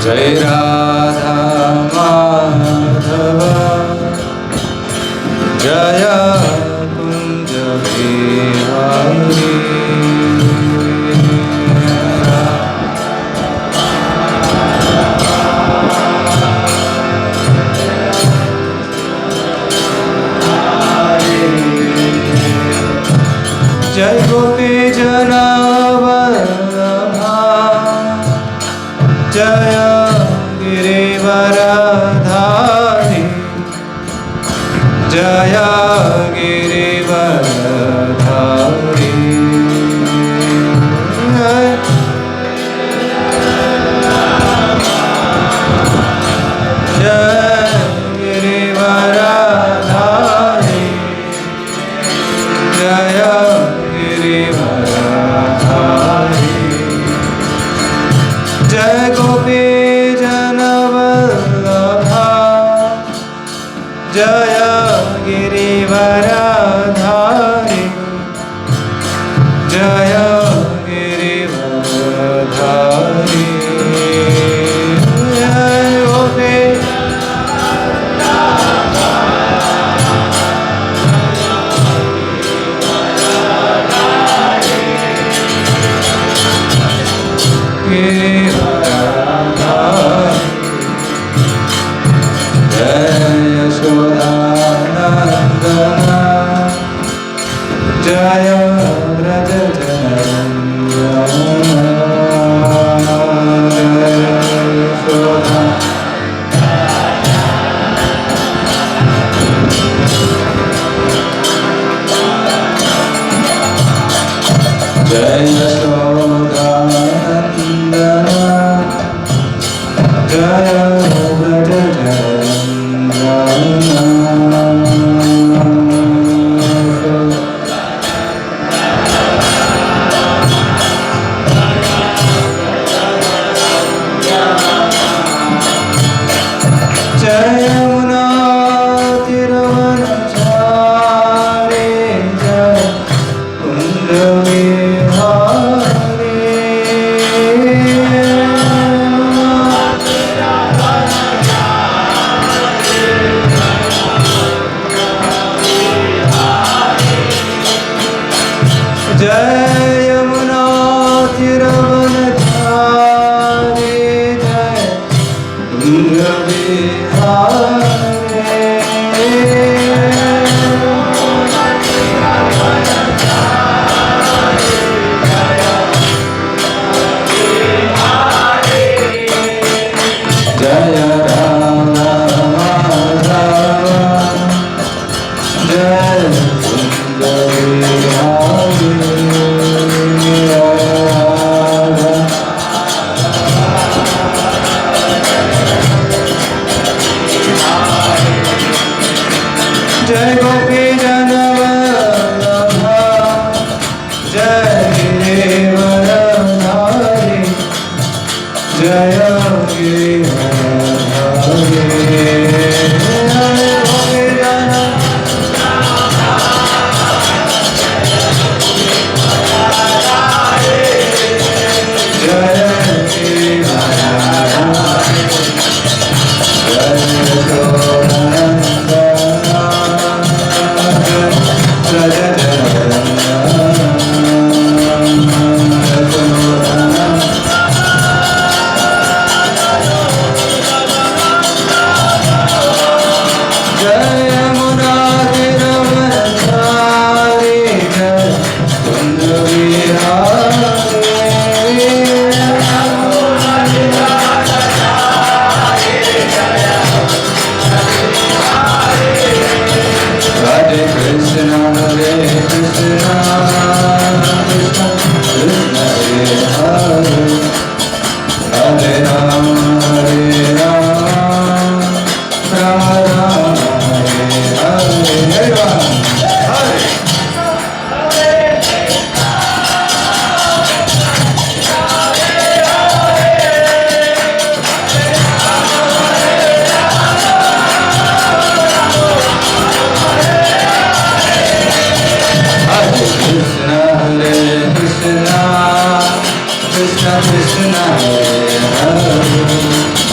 Jai Radha Madhava Jaya Kunja Bihari. Jai Gopi Jana Vallabha Jaya Girivaradhari Jaya Girivaradhari. Jaya Girivaradhari Jaya Jai Gopi Jana Vallabha Jaya Girivaradhari Jaya Girivaradhari. Jai Gopi Jaya Braja Krishna Krishna Hare Hare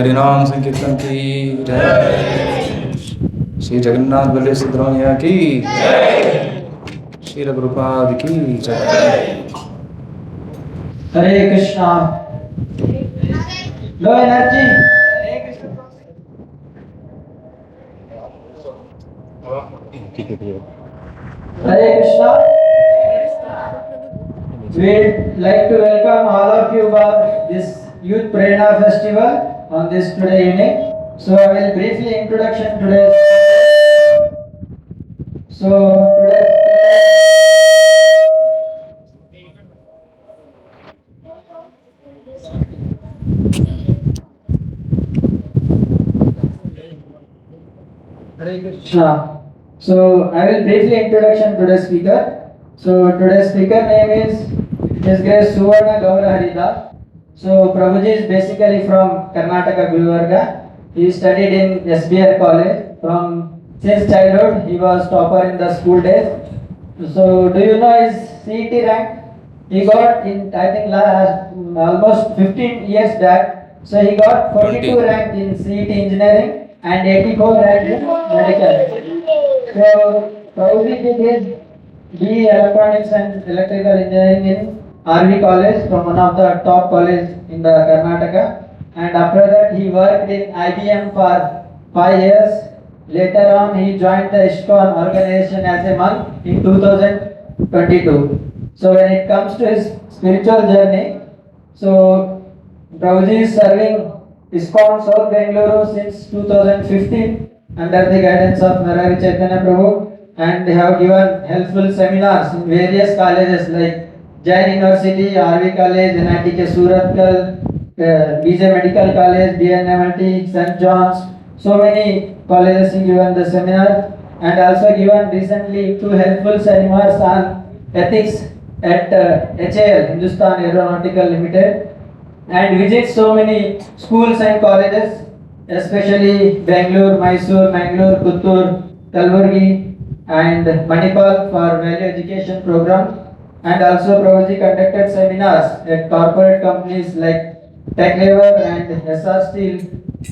हरिनाम संकीर्तन की जय। श्री जगन्नाथ बलदेव सुब्रमण्य की जय। श्री प्रभुपाद की जय। Hare Krishna. Low energy. Hare Krishna. We'd like to welcome all of you for this Youth Prerna Festival on this today evening. So I will briefly introduction today. So today. Hare Krishna. So I will briefly introduction today's speaker. So today's speaker name is His Grace Suvarna Gaura Harida. So Prabhuji is basically from Karnataka, Gulbarga. He studied in SBR college. From since childhood, he was topper in the school days. So do you know his CET rank? He got in I think last almost 15 years back. So he got 42 rank in CET engineering and 84 rank in medical. So Prabhuji did his BE Electronics and Electrical Engineering in RV College from one of the top college in the Karnataka, and after that he worked in IBM for 5 years. Later on he joined the ISKCON organization as a monk in 2022. So when it comes to his spiritual journey, so Prabhuji is serving ISKCON South Bengaluru since 2015 under the guidance of Narari Chaitanya Prabhu, and they have given helpful seminars in various colleges like Jain University, RV College, NITK Suratkal, BJ Medical College, DNMT, St. John's. So many colleges have given the seminar and also given recently two helpful seminars on ethics at HAL, Hindustan Aeronautical Limited, and visit so many schools and colleges, especially Bangalore, Mysore, Mangalore, Puttur, Kalaburagi, and Manipal for value education program. And also Prabhuji conducted seminars at corporate companies like TechLever and SR Steel,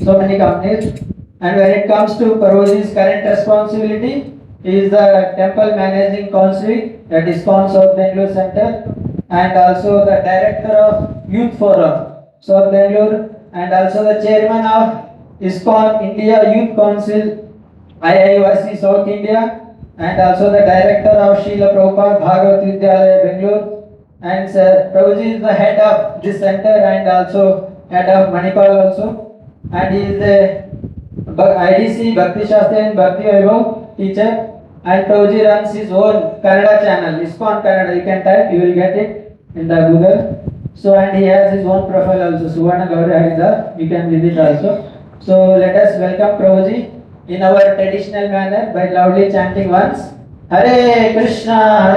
so many companies. And when it comes to Prabhuji's current responsibility, he is the temple managing consul at ISKCON South Bangalore Center and also the director of Youth Forum South Bangalore and also the chairman of ISKCON India Youth Council IIYC South India and also the director of Srila Prabhupada Bhagavad Vidyalaya Bangalore. And Prabhuji is the head of this center and also head of Manipal also. And he is the IDC Bhakti Shastri and Bhakti Vaibhav teacher. And Prabhuji runs his own Kannada channel, ISKCON Kannada. You can type, you will get it in the Google. So and he has his own profile also, Suvarna Gauri Harida. You can visit also. So let us welcome Prabhuji in our traditional manner by loudly chanting once. Hare Krishna,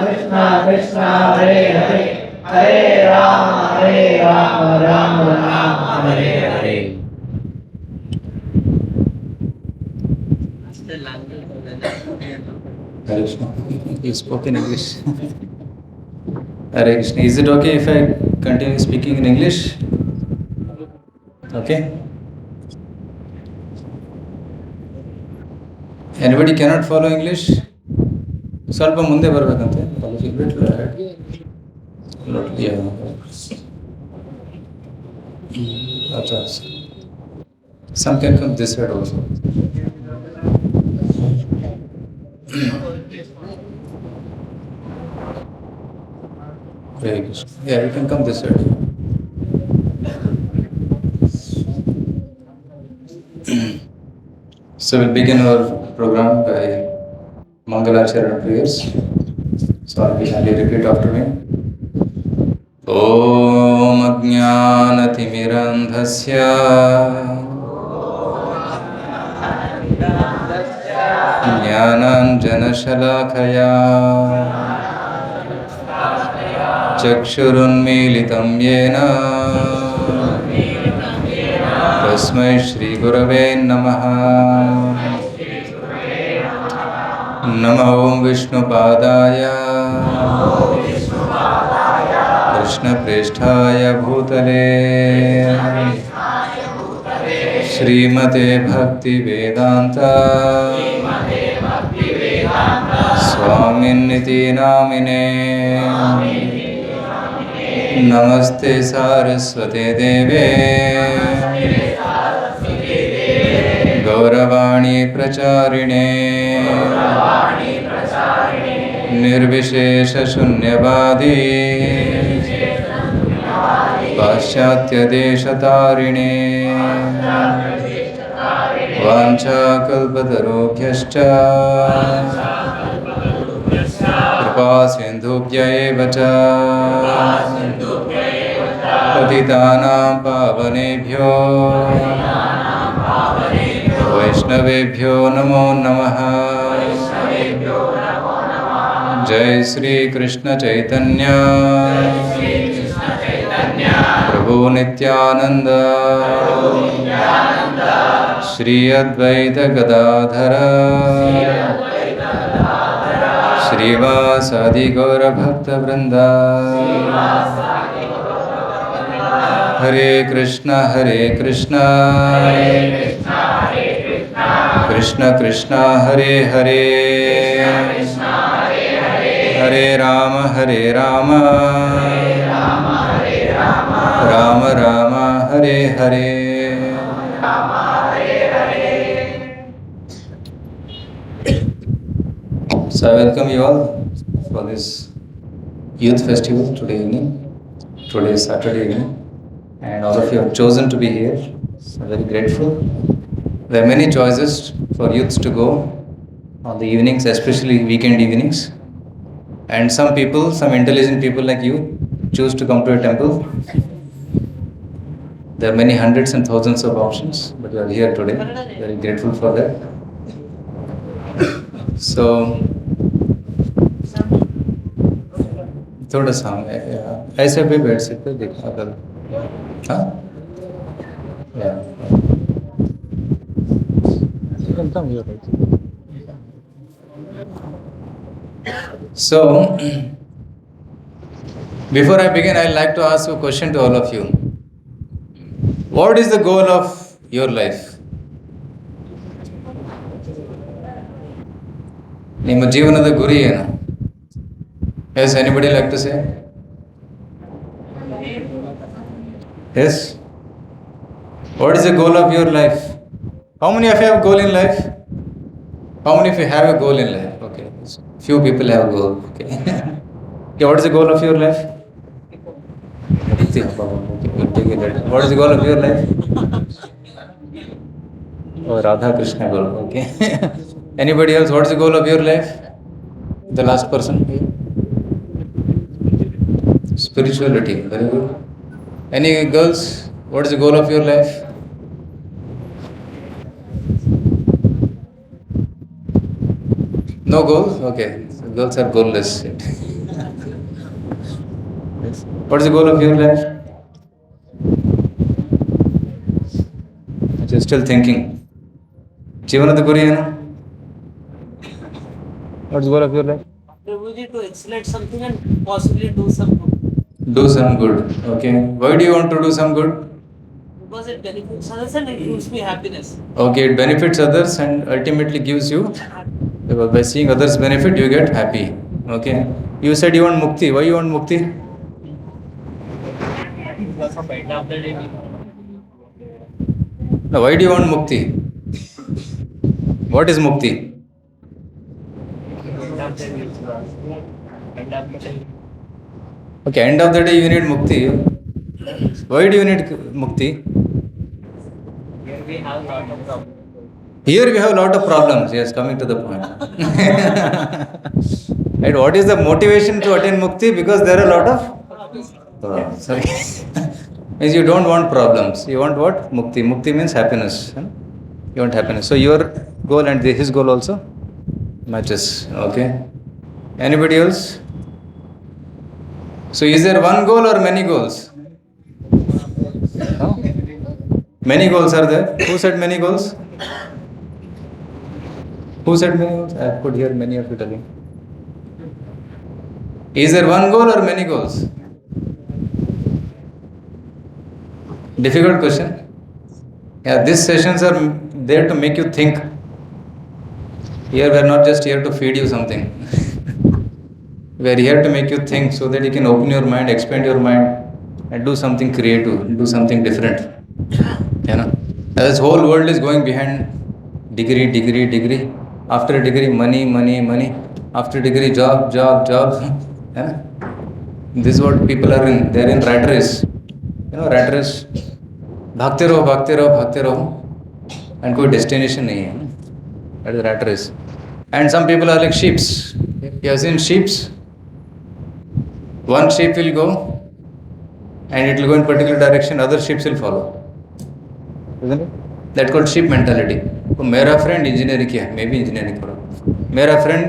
Krishna Krishna, Hare Hare, Hare Rama, Rama Rama, Hare Hare. Hare Krishna. You spoke in English. Hare Krishna. Is it okay if I continue speaking in English? Okay. Anybody cannot follow English? ಸ್ವಲ್ಪ ಮುಂದೆ ಬರಬೇಕಂತೆ. Some can come this side also. Very good. Yeah, you can come this side. So we'll begin our program by Mangalacharana prayers. So I'll be kindly repeat after me. Om Ajnanatimirandhasya Jnananjanashalakaya Chakshurunmilitam Yena Tasmai Shri Gurave Namaha. Namo Om Vishnupadaya Krishna Presthaya Bhutale Srimate Bhakti Vedanta Swaminiti Namine Namaste Saraswate Deve Gauravani Pracharine Nirvishesha Shunyavadi Paschatya Deshatarine Vancha Kalpatarobhyascha Kripa Sindhubhya Evacha Patitanam Pavanebhyo Vaishnavebhyo Namo Namaha. Jai Shri Krishna Chaitanya Prabhu Nityananda Shri Advaita Gadadhara Srivasadi Gaura Bhakta Vrinda. Hare Krishna Krishna Krishna Hare Hare Hare Rama Rama Rama Hare Hare. So I welcome you all for this youth festival today evening. Today is Saturday evening, and all of you have chosen to be here. So I'm very grateful. There are many choices for youths to go on the evenings, especially weekend evenings. And some people, some intelligent people like you, choose to come to a temple. There are many hundreds and thousands of options, but you are here today. Very grateful for that. So, थोड़ा सा ऐसे भी बैठ सकते देखो अगर हाँ you can come here. So, before I begin, I'd like to ask a question to all of you. What is the goal of your life? ನಿಮ್ಮ ಜೀವನದ ಗುರಿ ಏನು? Yes, anybody like to say? Yes? What is the goal of your life? How many of you have a goal in life? How many of you have a goal in life? Okay. Few people have a goal. Okay. Okay, what is the goal of your life? What is the goal of your life? Oh, Radha Krishna goal. Okay. Anybody else? What is the goal of your life? The last person. Spirituality. Very good. Any girls? What is the goal of your life? No goal? Okay. So girls are goalless. What is the goal of your life? I'm still thinking. Jivanada Guri ಏನು? What's the goal of your life? Prabhuji, to excellent something and possibly do some good. Do some good. Okay. Why do you want to do some good? Because it benefits others and it gives me happiness. Okay, it benefits others and ultimately gives you, by seeing others benefit, you get happy. Okay. You said you want mukti. Why you want mukti? Because of end of the day. Now, why do you want mukti? What is mukti? Okay, end of the day you need mukti. Why do you need mukti? Here we have lot of problems. Here we have a lot of problems. Yes, coming to the point. Right, what is the motivation to attain mukti? Because there are a lot of problems. Sorry. Means you don't want problems. You want what? Mukti. Mukti means happiness. You want happiness. So your goal and his goal also matches. Okay. Anybody else? So is there one goal or many goals? Huh? Many goals are there. Who said many goals? Who said many goals? I could hear many of you telling. Is there one goal or many goals? Difficult question. Yeah, these sessions are there to make you think. Here we are not just here to feed you something. We are here to make you think so that you can open your mind, expand your mind and do something creative, do something different. You know, this whole world is going behind degree. After a degree, money. After degree, job. Yeah? This is what people are in. They are in rat race. You know, rat race. भागते रहो and कोई destination नहीं है. That is rat race. And some people are like sheeps. You have seen sheeps? One sheep will go and it will go in particular direction, other sheep will follow. Isn't it? That's called sheep mentality. तो मेरा friend engineering किया है, मैं भी engineering पढ़ा. मेरा friend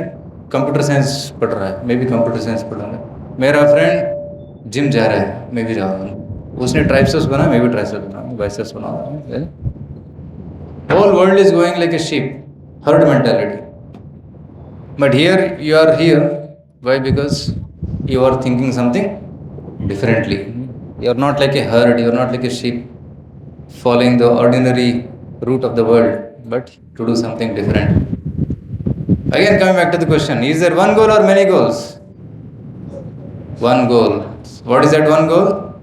computer science पढ़ रहा है, मैं भी computer science पढ़ूंगा. मेरा friend gym जा रहा है, मैं भी जाऊंगा. उसने triceps बना, मैं भी triceps बना, biceps बनाऊंगा. Whole world is going like a sheep, herd mentality. But here you are here. Why? Because you are thinking something differently. You are not like a herd, you are not like a sheep following the ordinary route of the world, but to do something different. Again, coming back to the question, is there one goal or many goals? One goal. What is that one goal?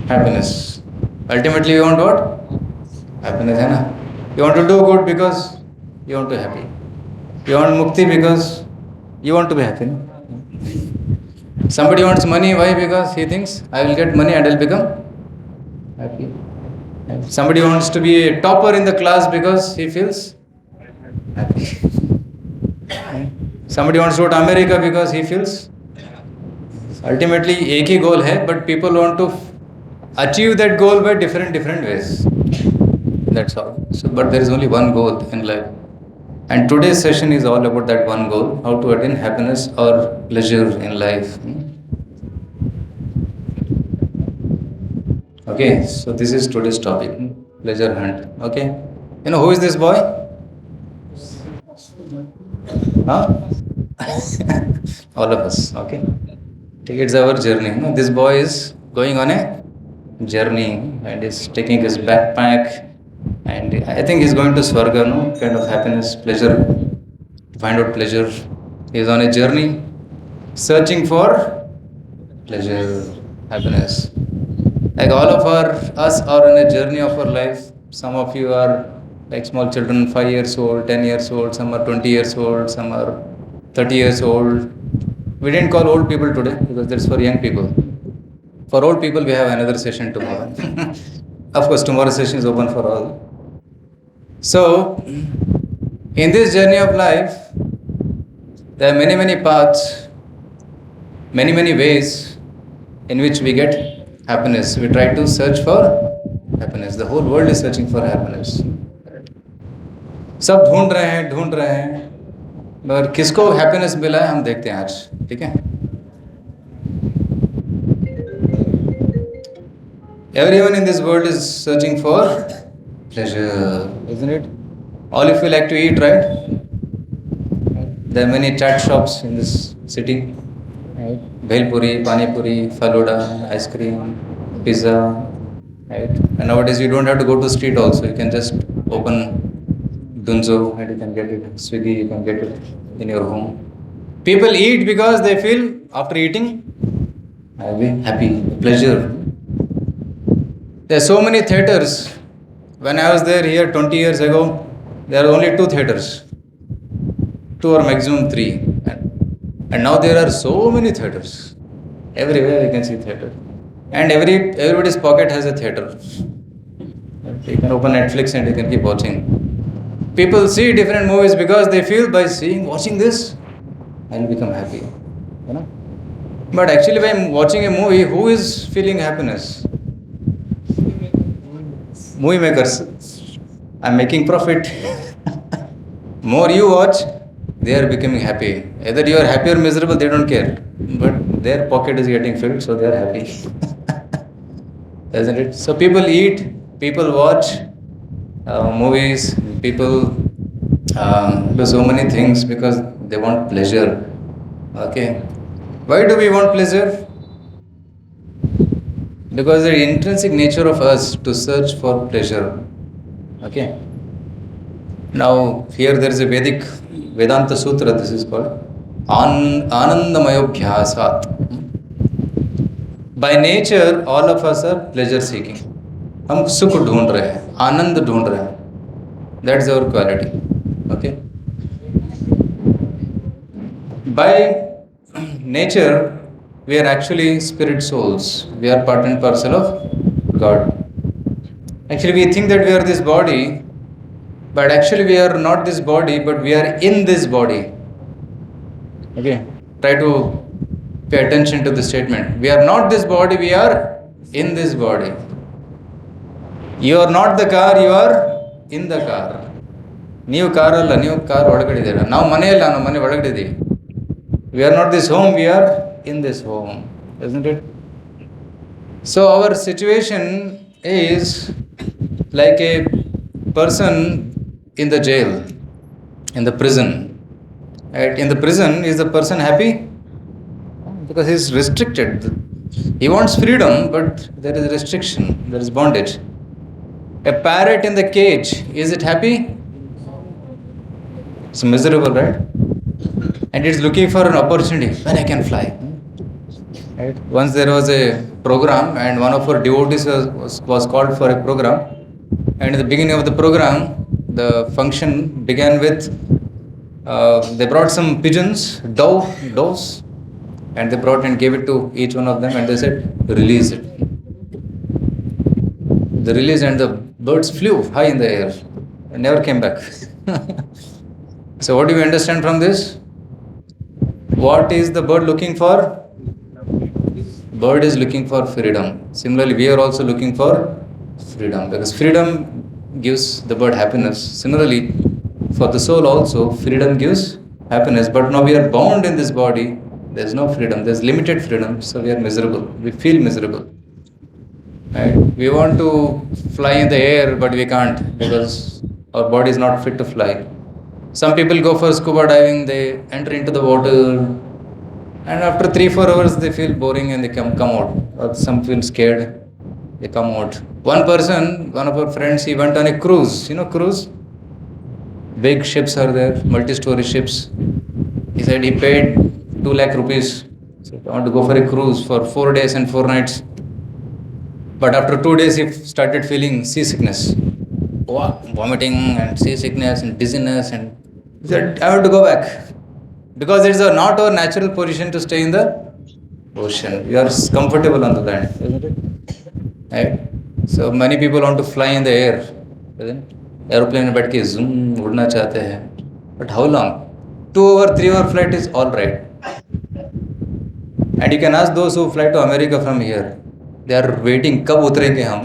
Happiness. Ultimately, you want what? Happiness, hai na? You want to do good because you want to be happy. You want mukti because you want to be happy. Somebody wants money, why? Because he thinks I will get money and I will become happy. Somebody wants to be a topper in the class because he feels happy. Somebody wants to go to America because he feels ultimately एक ही goal है, but people want to achieve that goal by different ways. That's all. So, but there is only one goal in life. And today's session is all about that one goal, how to attain happiness or pleasure in life. Okay, so this is today's topic, pleasure hunt. Okay, you know who is this boy? Huh? All of us. Okay, it's our journey. This boy is going on a journey and is taking his backpack, and I think he's going to Swarga, kind of happiness, pleasure, to find out pleasure. He is on a journey searching for pleasure, happiness. Like all of us are on a journey of our life. Some of you are like small children, 5 years old, 10 years old, some are 20 years old, some are 30 years old. We didn't call old people today because that's for young people. For old people, we have another session tomorrow. Of course, tomorrow's session is open for all. So, in this journey of life, there are many paths, many ways in which we get happiness. We try to search for happiness. The whole world is searching for happiness. सब ढूंढ रहे हैं मगर किसको happiness मिला है हम देखते हैं आज. ठीक है, everyone in this world is searching for pleasure, isn't it? All of you like to eat, right? There are many chat shops in this city, right? Bhel puri, pani puri, faluda, ice cream, pizza, right? And nowadays you don't have to go to street also. You can just open Dunzo and you can get it. Swiggy, you can get it in your home. People eat because they feel after eating happy, pleasure. There are so many theatres. When I was there here 20 years ago, there are only 2 theatres. 2 or maximum 3. And now there are so many theatres. Everywhere you can see theatre. And everybody's pocket has a theatre. You can open Netflix and you can keep watching. People see different movies because they feel by watching this, I'll become happy. You know? But actually by watching a movie, who is feeling happiness? Movie makers. I'm making profit. More you watch, they are becoming happy. Either you are happy or miserable, they don't care. But their pocket is getting filled, so they are happy. Isn't it? So people eat, people watch movies, people do so many things because they want pleasure. Okay. Why do we want pleasure? Because the intrinsic nature of us to search for pleasure. Okay. Now here there is a Vedanta Sutra, this is called Anandamayobhyasat. By nature, all of us are pleasure seeking. हम सुख ढूंढ रहे हैं, आनंद ढूंढ रहे हैं. That's our quality. Okay. By nature, we are actually spirit souls. We are part and parcel of God. Actually, we think that we are this body, but actually we are not this body, but we are in this body. Okay. Try to pay attention to the statement. We are not this body, we are in this body. You are not the car, you are in the car. ನೀವು ಕಾರಲ್ಲ, ನೀವು car ಒಳಗಡೆ ಇದ್ದೀರಾ. ನಾವು ಮನೆಯಲ್ಲ, ನಾವು ಮನೆ ಒಳಗಡೆ ಇದ್ದೀವಿ. We are not this home, we are in this home. Isn't it? So our situation is like a person in the jail, in the prison. Right? In the prison, is the person happy? Because he is restricted. He wants freedom, but there is restriction, there is bondage. A parrot in the cage, is it happy? It's miserable, right? And it's looking for an opportunity when I can fly. Right? Once there was a program, and one of our devotees was called for a program. And in the beginning of the program, the function began with they brought some pigeons, doves, and they brought and gave it to each one of them, and they said, release it. They released, and the birds flew high in the air and never came back. So what do we understand from this? What is the bird looking for? Bird is looking for freedom. Similarly, we are also looking for freedom, because freedom gives the bird happiness. Similarly, for the soul also, freedom gives happiness. But now we are bound in this body. There is no freedom. There is limited freedom. So we are miserable. We feel miserable. Right? We want to fly in the air, but we can't, because our body is not fit to fly. Some people go for scuba diving. They enter into the water, and after 3-4 hours they feel boring and they come out. Or some feel scared, they come out. One person, one of our friends, he went on a cruise. You know cruise? Big ships are there, multi-story ships. He said he paid 2 lakh rupees. So I want to go for a cruise for 4 days and 4 nights. But after 2 days he started feeling seasickness. Vomiting and seasickness and dizziness, and he said, I have to go back. Because it is not our natural position to stay in the ocean. We are comfortable on the land, isn't it? Right? So many people want to fly in the air, isn't it? Aeroplane में बैठ के zoom उड़ना चाहते हैं. But how long? 2 hour, 3 hour flight is all right. And you can ask those who fly to America from here. They are waiting, कब उतरेंगे हम?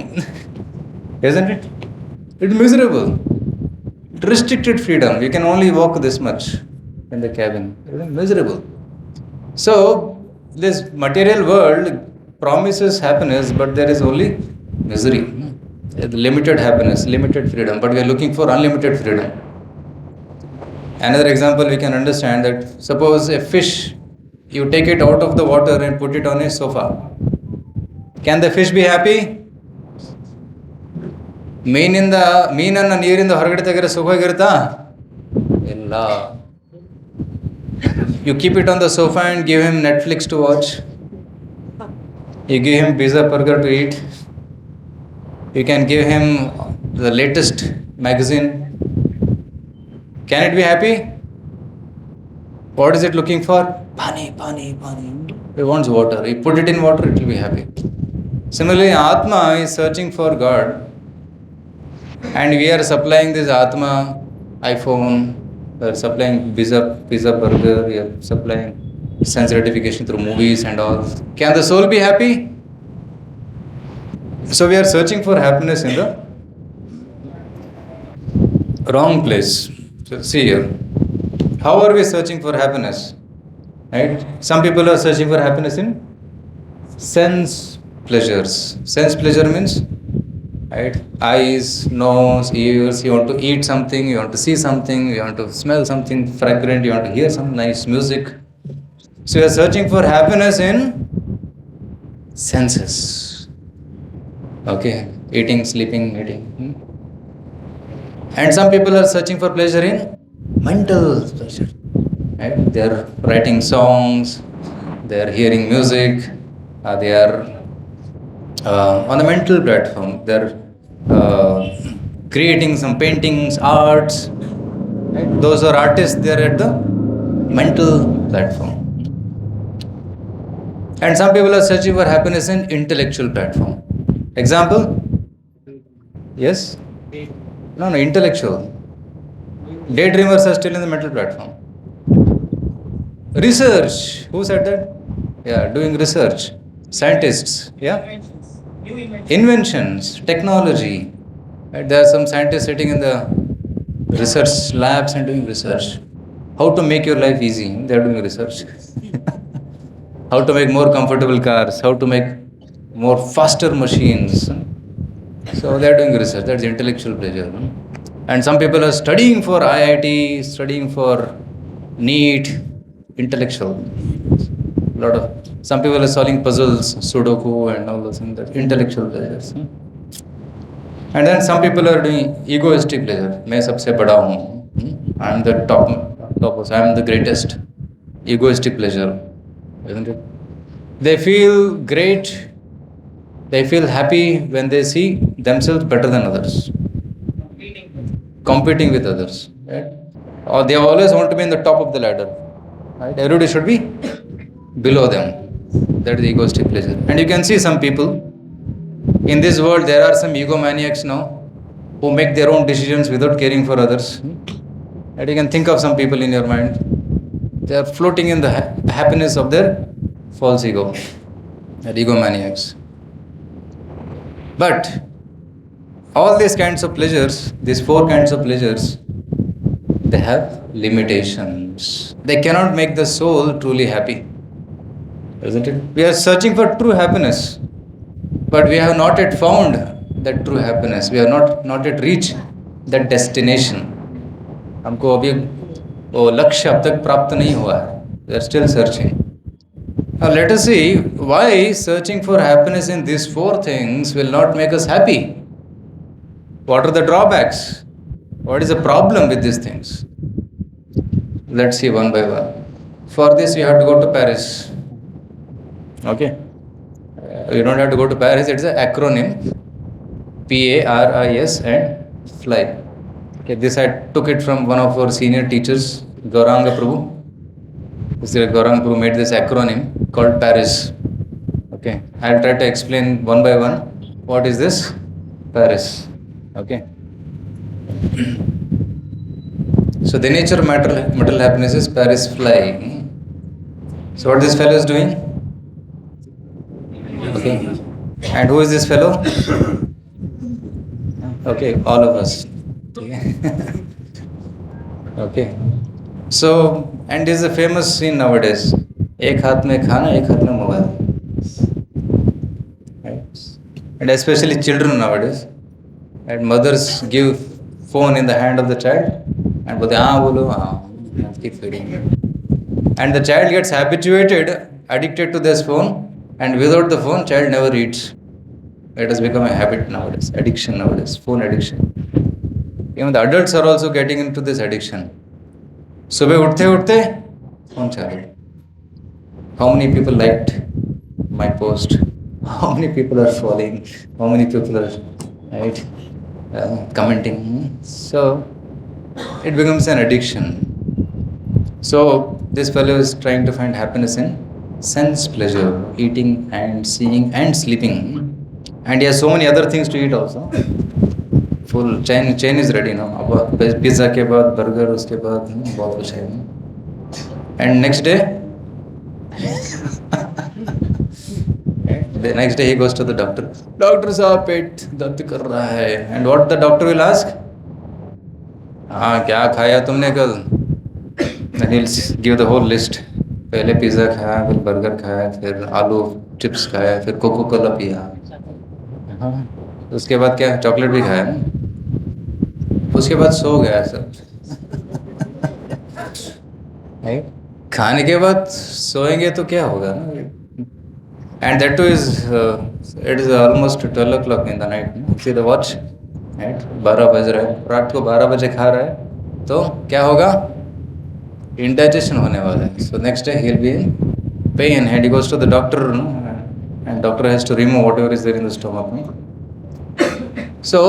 Isn't it? It's miserable. Restricted freedom. You can only walk this much in the cabin. It's miserable. So, this material world promises happiness, but there is only misery. Limited happiness, limited freedom, but we are looking for unlimited freedom. Another example we can understand that, suppose a fish, you take it out of the water and put it on a sofa. Can the fish be happy? ಮೀನನ್ನ ನೀರಿಂದ ಹೊರಗಡೆ ತೆಗೆದ್ರೆ ಸುಖವಾಗಿರುತ್ತಾ? ಇಲ್ಲ. You keep it on the sofa and give him Netflix to watch. You give him pizza burger to eat. You can give him the latest magazine. Can it be happy? What is it looking for? Pani. It wants water. You put it in water, it will be happy. Similarly, Atma is searching for God. And we are supplying this Atma, iPhone, we are supplying pizza burger, we are supplying sense gratification through movies and all. Can the soul be happy? So we are searching for happiness in the wrong place. So see here, how are we searching for happiness? Right? Some people are searching for happiness in sense pleasures. Sense pleasure means, right? Eyes, nose, ears, you want to eat something, you want to see something, you want to smell something fragrant, you want to hear some nice music. So you are searching for happiness in senses. Okay, eating, sleeping, eating. And some people are searching for pleasure in mental pleasure. Right? They are writing songs, they are hearing music, they are on the mental platform. They are creating some paintings, arts. Right? Those are artists, they are at the mental platform. And some people are searching for happiness in intellectual platform. Example? Yes? No, intellectual. Daydreamers are still in the mental platform. Research. Who said that? Yeah, doing research. Scientists. Yeah? Inventions, technology. Right? There are some scientists sitting in the research labs and doing research. How to make your life easy, they are doing research. How to make more comfortable cars, how to make more faster machines. So they are doing research, that's intellectual pleasure. And some people are studying for IIT, studying for NEET, intellectual. Some people are solving puzzles, Sudoku and all those things, that's intellectual pleasures. And then some people are doing egoistic pleasure. मैं सबसे बड़ा हूँ. I am the top. I am the greatest. Egoistic pleasure, isn't it? They feel great. They feel happy when they see themselves better than others. Competing with others. Right? Or they always want to be in the top of the ladder. Right? Everybody should be below them. That is the egoistic pleasure. And you can see some people in this world. There are some egomaniacs now who make their own decisions without caring for others. And you can think of some people in your mind. They are floating in the happiness of their false ego, their egomaniacs. But all these kinds of pleasures, these four kinds of pleasures, they have limitations. They cannot make the soul truly happy. Isn't it? We are searching for true happiness, but we have not yet found that true happiness. We have not yet reached that destination. हमको अभी वो लक्ष्य अब तक प्राप्त नहीं हुआ है. We are still searching. Now let us see why searching for happiness in these four things will not make us happy. What are the drawbacks? What is the problem with these things? Let's see one by one. For this, you have to go to Paris. Okay? You don't have to go to Paris, it's an acronym. PARIS and fly. Okay, this I took it from one of our senior teachers, Gauranga Prabhu. Gauranga Prabhu made this acronym called Paris. Okay, I'll try to explain one by one. What is this? Paris. Okay. So the nature of material happiness is Paris fly. So what this fellow is doing? Okay. And who is this fellow? Okay, all of us. Okay. So, and this is a famous scene nowadays. एक हाथ में खाना, एक हाथ में mobile. Right? And especially children nowadays. And mothers give phone in the hand of the child and keep feeding. And the child gets habituated, addicted to this phone, and without the phone, child never eats. It has become a habit nowadays, addiction nowadays, phone addiction. Even the adults are also getting into this addiction. सुबह उठते उठते phone चालू. How many people liked my post? How many people are following? How many people are commenting? So it becomes an addiction. So this fellow is trying to find happiness in sense pleasure, eating and seeing and sleeping. And he has so many other things to eat also. Full chain is ready now. Pizza के बाद burger, उसके बाद बहुत कुछ है. And next day, the next day he goes to the doctor. Doctor साहब पेट दर्द कर रहा है. And what the doctor will ask? हाँ क्या खाया तुमने कल? Then he'll give the whole list. पहले पिज़्ज़ा खाया, फिर बर्गर खाया, फिर आलू चिप्स खाया, फिर कोको कोला पिया. उसके बाद क्या चॉकलेट भी खाया ना. उसके बाद सो गया सब. खाने के बाद सोएंगे तो क्या होगा ना. And that too is it is almost 12 o'clock in the night. See the watch, right? 12 बज रहा है. रात को 12 बजे खा रहा है तो क्या होगा? Indigestion होने वाला है. So next day he'll be in pain and he goes to the doctor, and doctor has to remove whatever is there in the stomach. So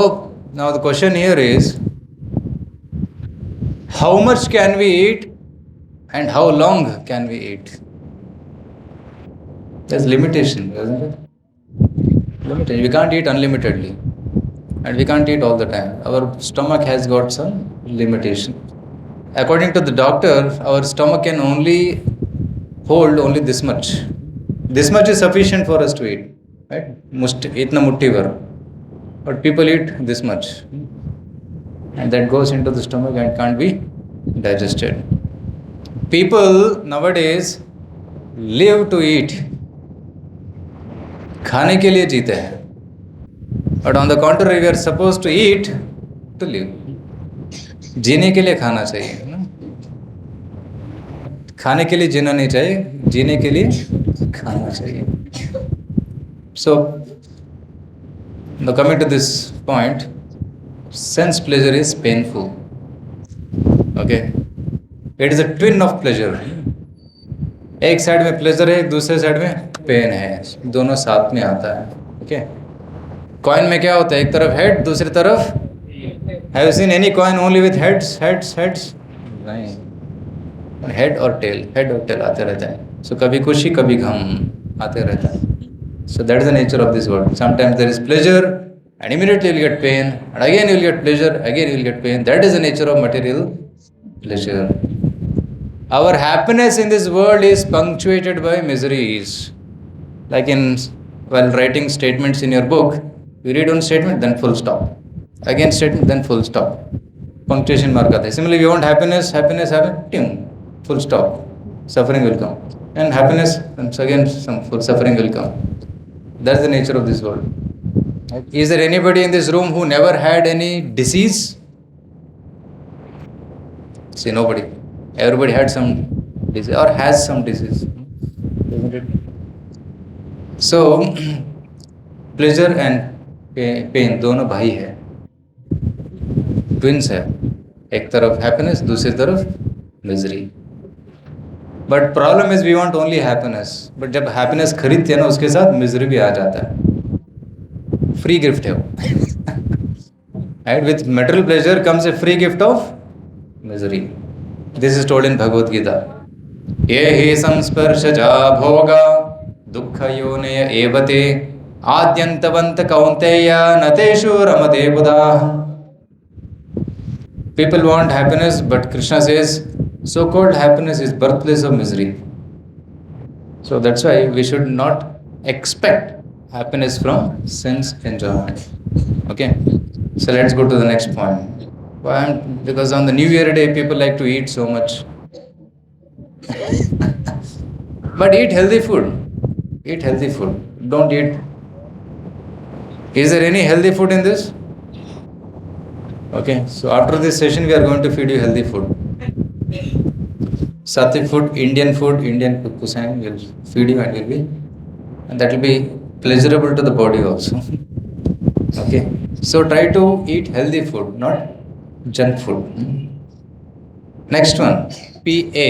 now the question here is, how much can we eat and how long can we eat? There's limitation, isn't it? Limitation. We can't eat unlimitedly, and we can't eat all the time. Our stomach has got some limitation. According to the doctor, our stomach can only hold only this much. This much is sufficient for us to eat, right? Itna mutti bhar. But people eat this much, and that goes into the stomach and can't be digested. People nowadays live to eat. खाने के लिए जीते हैं. But on the contrary, we are supposed to eat to live. जीने के लिए खाना चाहिए ना. खाने के लिए जीना नहीं चाहिए, जीने के लिए खाना चाहिए. So, now coming to this point, sense pleasure is painful. Okay, it is a twin of pleasure. एक साइड में प्लेजर है, दूसरे साइड में पेन है. दोनों साथ में आता है. ओके, कॉइन में क्या होता है? एक तरफ हेड, दूसरी तरफ. Have you seen any coin only with heads? नहीं, हेड और टेल आते रहता है. सो कभी खुशी कभी गम आते रहता है. So that is the nature of this world. Sometimes there is pleasure and immediately you will get pain, and again you will get pleasure, again you will get pain. That is the nature of material pleasure. Our happiness in this world is punctuated by miseries. Like while writing statements in your book, you read one statement, then full stop. Again statement, then full stop. Punctuation mark aata hai. Similarly, you want happiness, full stop. Suffering will come. And happiness, and again some full suffering will come. That's the nature of this world. Is there anybody in this room who never had any disease? See, nobody. Everybody had some disease or has some disease. Isn't it? So, pleasure and pain दोनों भाई है, twins है. एक तरफ happiness, दूसरी तरफ misery. But problem is we want only happiness. But जब happiness खरीदते हैं ना, उसके साथ मिजरी भी आ जाता है. फ्री गिफ्ट है वो. Right, with material pleasure comes a free gift of misery. This is told in Bhagavad Gita. ये ही संस्पर्शजा भोगा दुःख योनय एवते आद्यन्तवन्त कौन्तेय न तेषु रमते बुधाः. People want happiness, but Krishna says so-called happiness is birthplace of misery. So that's why we should not expect happiness from sense enjoyment. Okay, so let's go to the next point. Why? Because on the New Year day, people like to eat so much. But eat healthy food. Eat healthy food. Don't eat. Is there any healthy food in this? Okay, so after this session, we are going to feed you healthy food. Sattvic food, Indian cuisine will feed you and that will be pleasurable to the body also. Okay, so try to eat healthy food, not junk food. Next one, PA.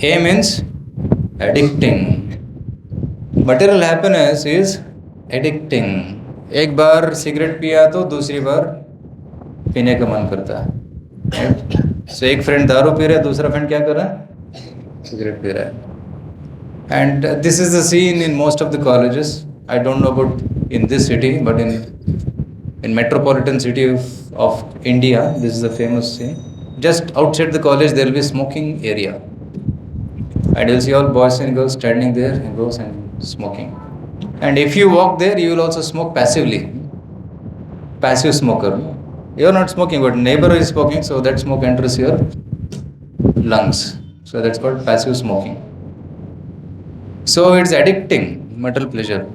A means addicting. Material happiness is addicting. एक बार cigarette पिया तो दूसरी बार पीने का मन करता है. So एक फ्रेंड दारू पी रहा है, दूसरा फ्रेंड क्या कर रहा है? सिगरेट पी रहा है. And this is the scene in most of the colleges. I don't know about in this city, but in metropolitan city of India, this is a famous scene. Just outside the college, there will be smoking area, and you'll see all boys and girls standing there and girls and smoking. And if you walk there, you will also smoke passively. Passive smoker. You are not smoking, but neighbor is smoking, so that smoke enters your lungs. So that's called passive smoking. So it's addicting, material pleasure.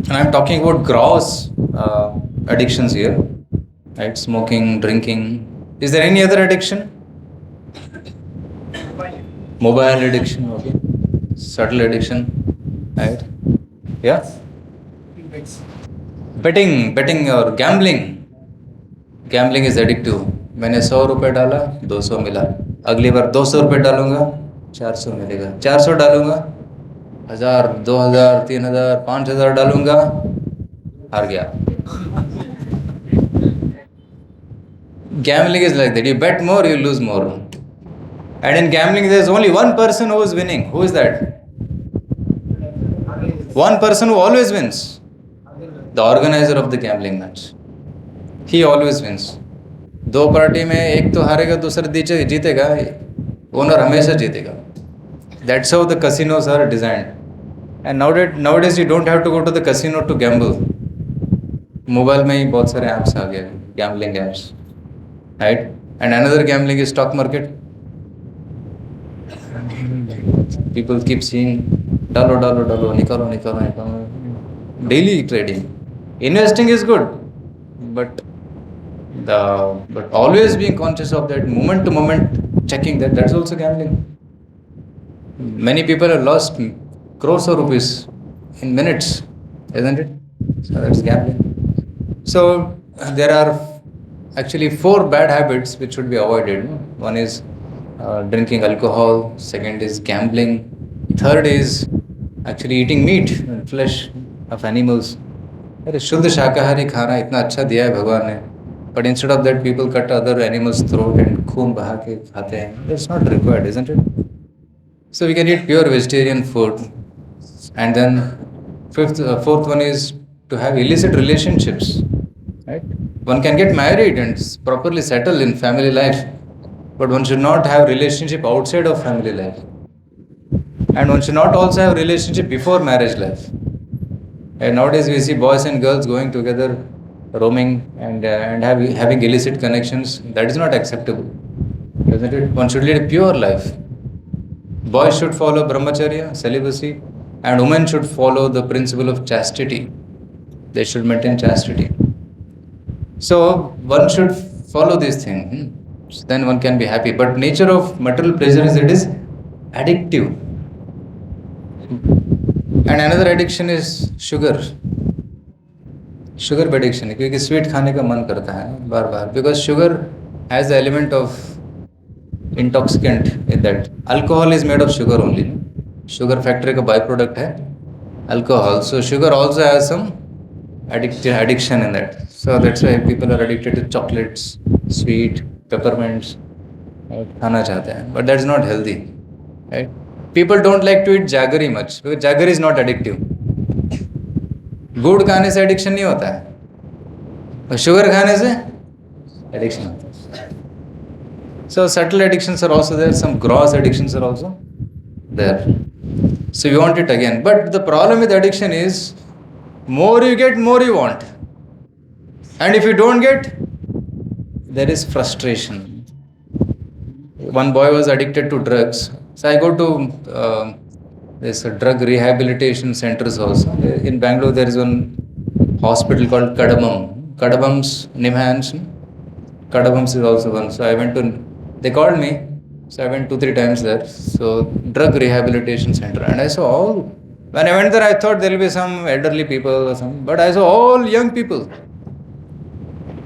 And I'm talking about gross addictions here, right? Smoking, drinking. Is there any other addiction? Mobile addiction, okay. Subtle addiction, right? Yeah? Betting or gambling. Gambling is addictive. मैंने 100 रुपये डाला, 200 मिला. अगली बार 200 रुपये डालूंगा, 400 मिलेगा. 400 डालूंगा, 1000, 2000, 3000, 5000 डालूंगा, हार गया. Gambling is like that. You bet more, you lose more. And in gambling, there is only one person who is winning. Who is that? One person who always wins. The organizer of the gambling match. He always wins. दो party में एक तो हारेगा, दूसरा जीतेगा. Owner हमेशा जीतेगा. That's how the casinos are designed. And nowadays you don't have to go to the casino to gamble. Mobile में ही बहुत सारे apps आ गए, gambling apps, right? And another gambling is stock market. People keep seeing डालो निकालो. Daily trading. Investing is good, but always being conscious of that moment to moment checking that's also gambling. Many people have lost crores of rupees in minutes, isn't it? So that's gambling. So there are actually 4 bad habits which should be avoided. One is drinking alcohol, second is gambling, third is actually eating meat and flesh of animals. अरे शुद्ध शाकाहारी खाना इतना अच्छा दिया है भगवान ने, but instead of that people cut other animals' throat and खून बहा के खाते हैं. That's not required, isn't it? So we can eat pure vegetarian food. And then fourth one is to have illicit relationships, right? One can get married and properly settle in family life But one should not have relationship outside of family life. And one should not also have relationship before marriage life. And nowadays we see boys and girls going together, roaming and having illicit connections. That is not acceptable, isn't it? One should lead a pure life. Boys should follow brahmacharya, celibacy, and women should follow the principle of chastity. They should maintain chastity. So one should follow this thing. Then one can be happy. But nature of material pleasure is it is addictive. And another addiction is sugar. Sugar addiction, क्योंकि sweet खाने का मन करता है बार बार, because sugar has the element of intoxicant in that. Alcohol is made of sugar only. Sugar factory का byproduct है alcohol. So sugar also has some addiction in that. So that's why people are addicted to chocolates, sweet, peppermints. खाना चाहते हैं, but that's not healthy, right? People don't like to eat jaggery much because jaggery is not addictive. गुड़ खाने से addiction नहीं होता है, और शुगर खाने से एडिक्शन होता है. So subtle addictions are also there, some gross addictions are also there. So you want it again. But the problem with addiction is, more you get, more you want. And if you don't get, there is frustration. One boy was addicted to drugs. So I go to this drug rehabilitation centers also. In Bangalore there is one hospital called Kadabam's Nimhans. Kadabam's is also one. So I went to, they called me. So I went 2-3 times there. So drug rehabilitation center. And I saw all, when I went there I thought there will be some elderly people or something. But I saw all young people.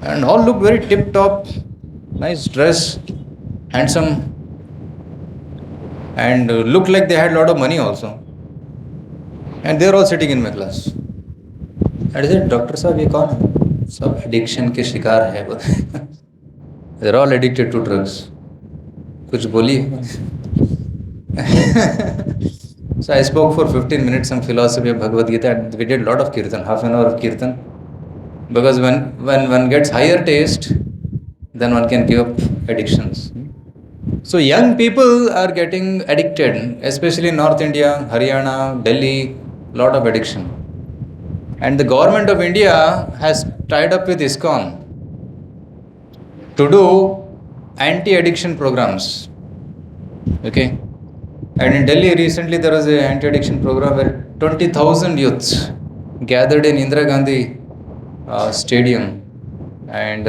And all look very tip-top, nice dress, handsome. And looked like they had a lot of money also. And they are all sitting in my class. And I said, Doctor Sahab, ye kaun hai? Sab addiction ke shikar hai. They are all addicted to drugs. Kuch boli? So I spoke for 15 minutes some philosophy of Bhagavad Gita, and we did a lot of kirtan, half an hour of kirtan. Because when one gets higher taste, then one can give up addictions. So young people are getting addicted, especially in North India, Haryana, Delhi, lot of addiction. And the government of India has tied up with ISKCON to do anti-addiction programs. Okay. And in Delhi recently there was an anti-addiction program where 20,000 youths gathered in Indira Gandhi stadium, and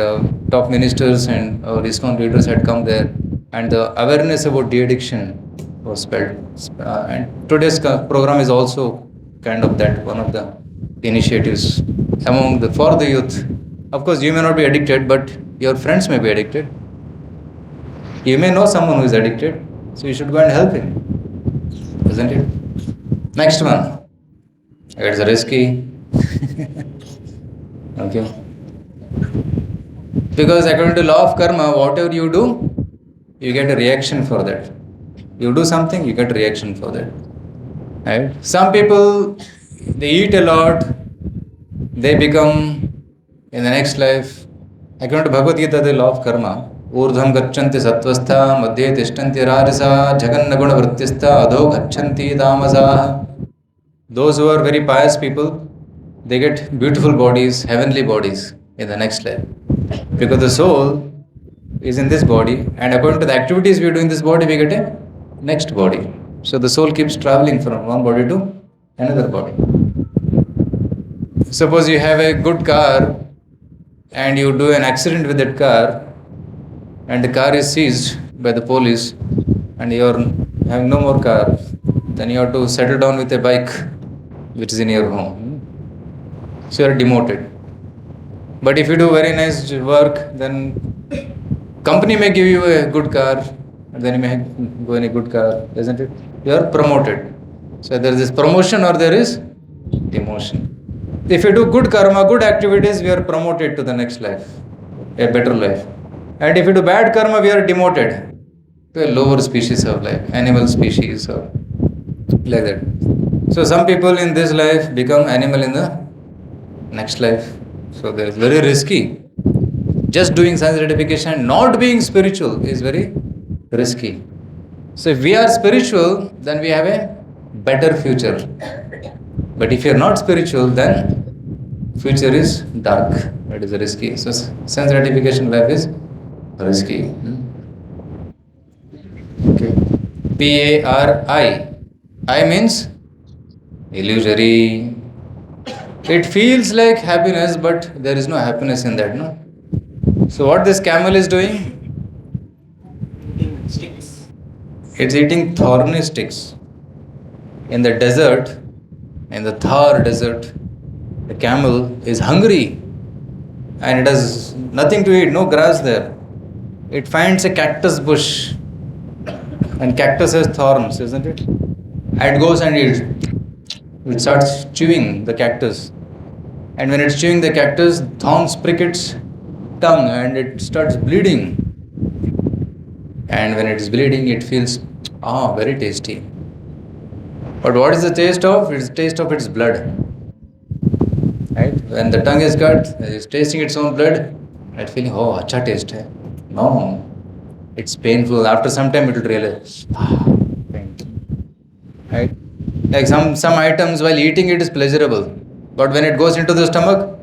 top ministers and ISKCON leaders had come there. And the awareness about de-addiction was spread. And today's program is also kind of that, one of the initiatives for the youth. Of course, you may not be addicted, but your friends may be addicted. You may know someone who is addicted, so you should go and help him, isn't it? Next one. It's risky. Okay. Because according to law of karma, whatever you do, you get a reaction for that. You do something, you get a reaction for that. Right? Some people, they eat a lot, they become, in the next life, according to Bhagavad Gita, the law of karma, urdhvam gachanti sattvastha, madhye tishtanti rajasa, jaganna guna vrittistha, adho gachanti tamasa. Those who are very pious people, they get beautiful bodies, heavenly bodies in the next life. Because the soul is in this body, and according to the activities we do in this body, we get a next body. So the soul keeps traveling from one body to another body. Suppose you have a good car and you do an accident with that car, and the car is seized by the police, and you are having no more car, then you have to settle down with a bike which is in your home. So you are demoted. But if you do very nice work, then company may give you a good car, and then you may go in a good car, isn't it? You are promoted. So there is this promotion or there is demotion. If you do good karma, good activities, we are promoted to the next life, a better life. And if you do bad karma, we are demoted to a lower species of life, animal species or like that. So some people in this life become animal in the next life. So there is very risky. Just doing science certification and not being spiritual is very risky. So if we are spiritual, then we have a better future. But if you are not spiritual, then future is dark. It is risky. So sense gratification life is risky. Okay. P-A-R-I. I means illusory. It feels like happiness, but there is no happiness in that, no? So what this camel is doing? Sticks. It's eating thorny sticks. In the desert, in the Thar desert, the camel is hungry and it has nothing to eat, no grass there. It finds a cactus bush, and cactus has thorns, isn't it? And it goes and it starts chewing the cactus. And when it's chewing the cactus, thorns prick its tongue and it starts bleeding. And when it is bleeding, it feels, very tasty. But what is the taste of? It's the taste of its blood. Right? When the tongue is cut, it's tasting its own blood, it's feeling, acha taste hai. No, it's painful. After some time, it will realize, pain. Right? Like some items, while eating it is pleasurable, but when it goes into the stomach,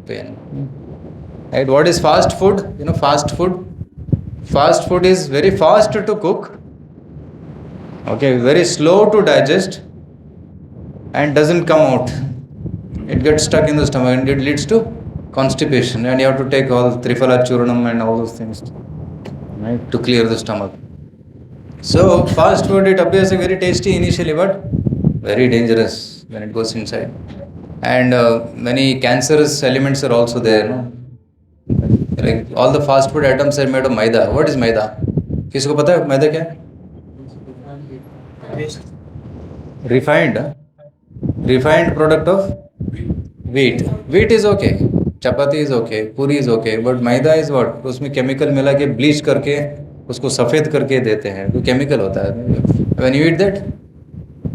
pain. Right? What is fast food? You know, fast food? Fast food is very fast to cook, okay, very slow to digest, and doesn't come out. It gets stuck in the stomach and it leads to constipation, and you have to take all Triphala Churnam and all those things, right, to clear the stomach. So fast food, it appears very tasty initially, but very dangerous when it goes inside. And many cancerous elements are also there, no? Like all the fast food items are made of maida. What is maida? किसको पता है मैदा क्या है? Refined product of wheat. Wheat is okay, chapati is okay, puri is okay, but maida is what? उसमें chemical मिला के bleach करके उसको सफ़ेद करके देते हैं, तो chemical होता है. When you eat that,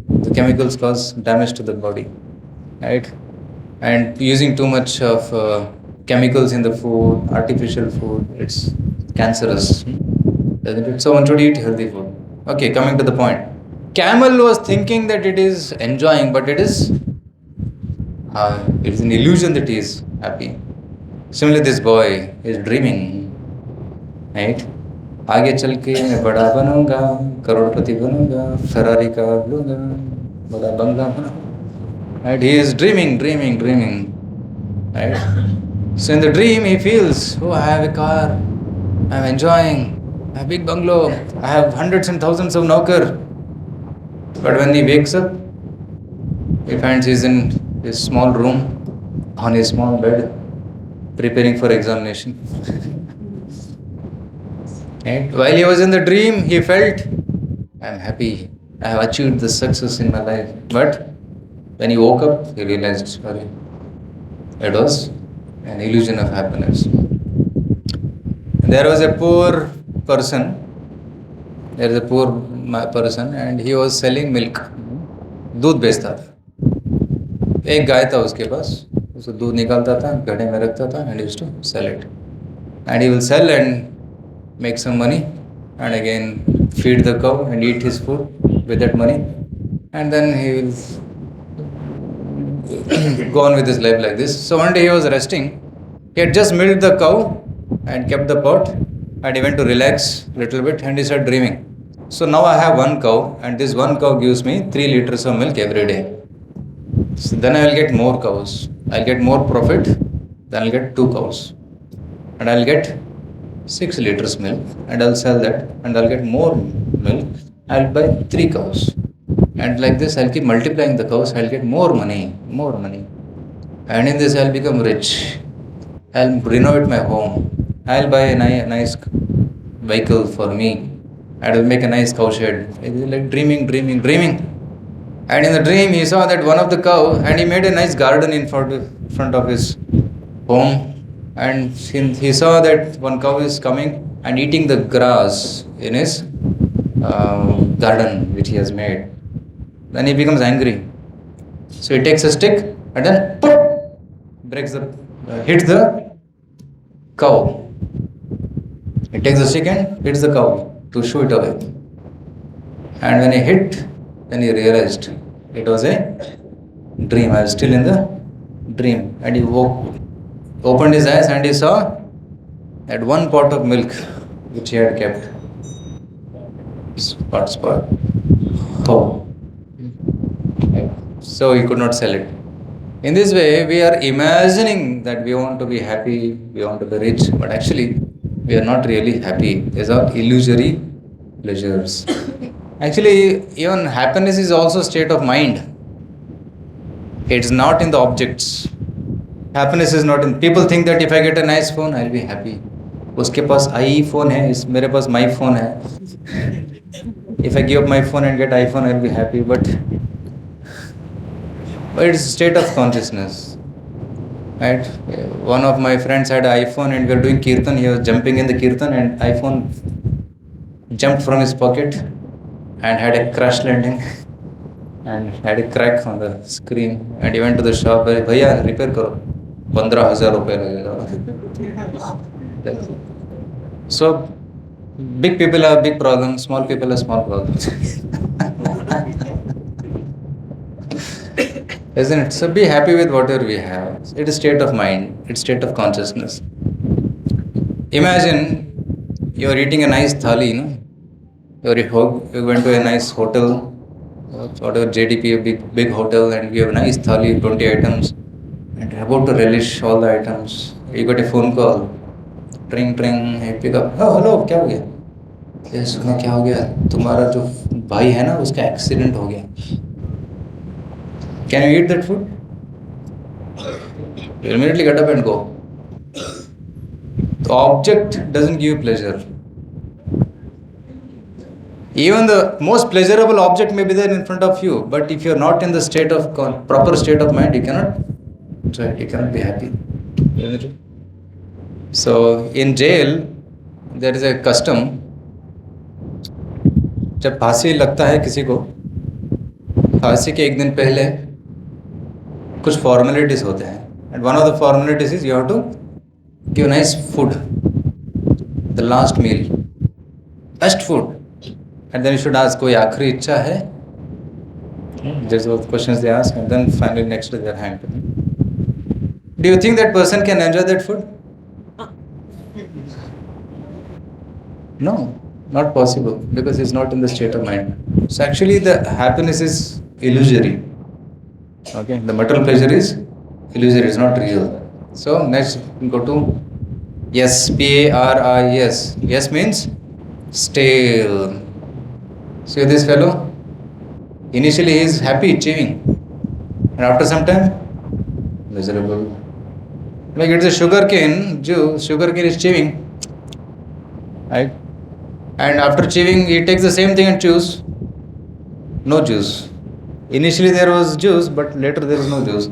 the chemicals cause damage to the body, right? And using too much of chemicals in the food, artificial food, it's cancerous, isn't it? So one should eat healthy food. Okay, coming to the point. Camel was thinking that it is enjoying, but it is an illusion that he is happy. Similarly, this boy is dreaming, right? आगे चल के मैं बड़ा बनूंगा, करोड़पति बनूंगा, Ferrari car लूंगा, बड़ा बंगला बनूंगा. Right? He is dreaming, right? So in the dream he feels, I have a car, I am enjoying, I have a big bungalow, I have hundreds and thousands of naukar. But when he wakes up, he finds he is in his small room, on his small bed, preparing for examination. Right? While he was in the dream, he felt, I am happy, I have achieved the success in my life. But when he woke up, he realized, sorry, it was an illusion of happiness. There was a poor person, and he was selling milk. दूध बेचता था. एक गाय था उसके पास, उसको दूध निकालता था, घड़े में रखता था, and he used to sell it. And he will sell and make some money, and again feed the cow and eat his food with that money, and then he will go on with his life like this. So one day he was resting. He had just milked the cow and kept the pot, and he went to relax a little bit, and he started dreaming. So now I have one cow, and this one cow gives me 3 liters of milk every day. So then I will get more cows. I'll get more profit. Then I'll get 2 cows, and I'll get 6 liters milk, and I'll sell that, and I'll get more milk. I'll buy 3 cows, and like this I'll keep multiplying the cows. I'll get more money, and in this I'll become rich. I'll renovate my home. I'll buy a nice vehicle for me. I will make a nice cow shed. It is like dreaming. And in the dream, he saw that one of the cow, and he made a nice garden in front of his home. And he saw that one cow is coming and eating the grass in his garden which he has made. Then he becomes angry. So he takes a stick and then hits the cow. He takes the stick and hits the cow. to shoo it away. And when he hit, then he realized it was a dream. I was still in the dream. And he opened his eyes and he saw that one pot of milk which he had kept. Spot. Oh. So he could not sell it. In this way, we are imagining that we want to be happy, we want to be rich, but actually, we are not really happy. These are illusory pleasures. Actually, even happiness is also a state of mind. It's not in the objects. Happiness is not in. People think that if I get a nice phone, I'll be happy. उसके पास iPhone है, मेरे पास my phone है. If I give up my phone and get iPhone, I'll be happy. But it's a state of consciousness. Right? One of my friends had an iPhone and we were doing kirtan. He was jumping in the kirtan and iPhone jumped from his pocket and had a crash landing and had a crack on the screen. And he went to the shop. Bhaiya, repair karo. 15,000 रुपये लगेगा. So big people have big problems. Small people have small problems. Isn't it? So be happy with whatever we have. It is state of mind. It's state of consciousness. Imagine you are eating a nice thali, you went to a nice hotel, whatever JDP, a big hotel, and you have a nice thali, 20 items, and you're about to relish all the items. You got a phone call. Tring, you pick up. Oh, hello, क्या हो गया? ये सुना क्या हो गया? तुम्हारा जो भाई है ना, उसका एक्सीडेंट हो गया. Can you eat that food? You immediately get up and go. The object doesn't give you pleasure. Even the most pleasurable object may be there in front of you, but if you are not in the proper state of mind, you cannot be happy. Isn't it? So in jail, there is a custom. जब फांसी लगता है किसी को, फांसी के एक दिन पहले कुछ फॉर्मेलिटीज होते हैं. And one of the formalities is you have to give nice food, the last meal, best food, and then you should ask कोई आखिरी इच्छा है. There's all the questions they ask, and then finally next to their hand. Do you think that person can enjoy that food? No, not possible, because he's not in the state of mind. So actually the happiness is illusory. Okay, the material pleasure is illusory, it's not real. So next go to yes, P-A-R-I-S. Yes means stale. See this fellow? Initially he is happy, achieving, and after some time, miserable. Like it's a sugarcane juice, sugarcane is chewing, right? And after chewing, he takes the same thing and chews. No juice. Initially there was juice, but later there is no juice.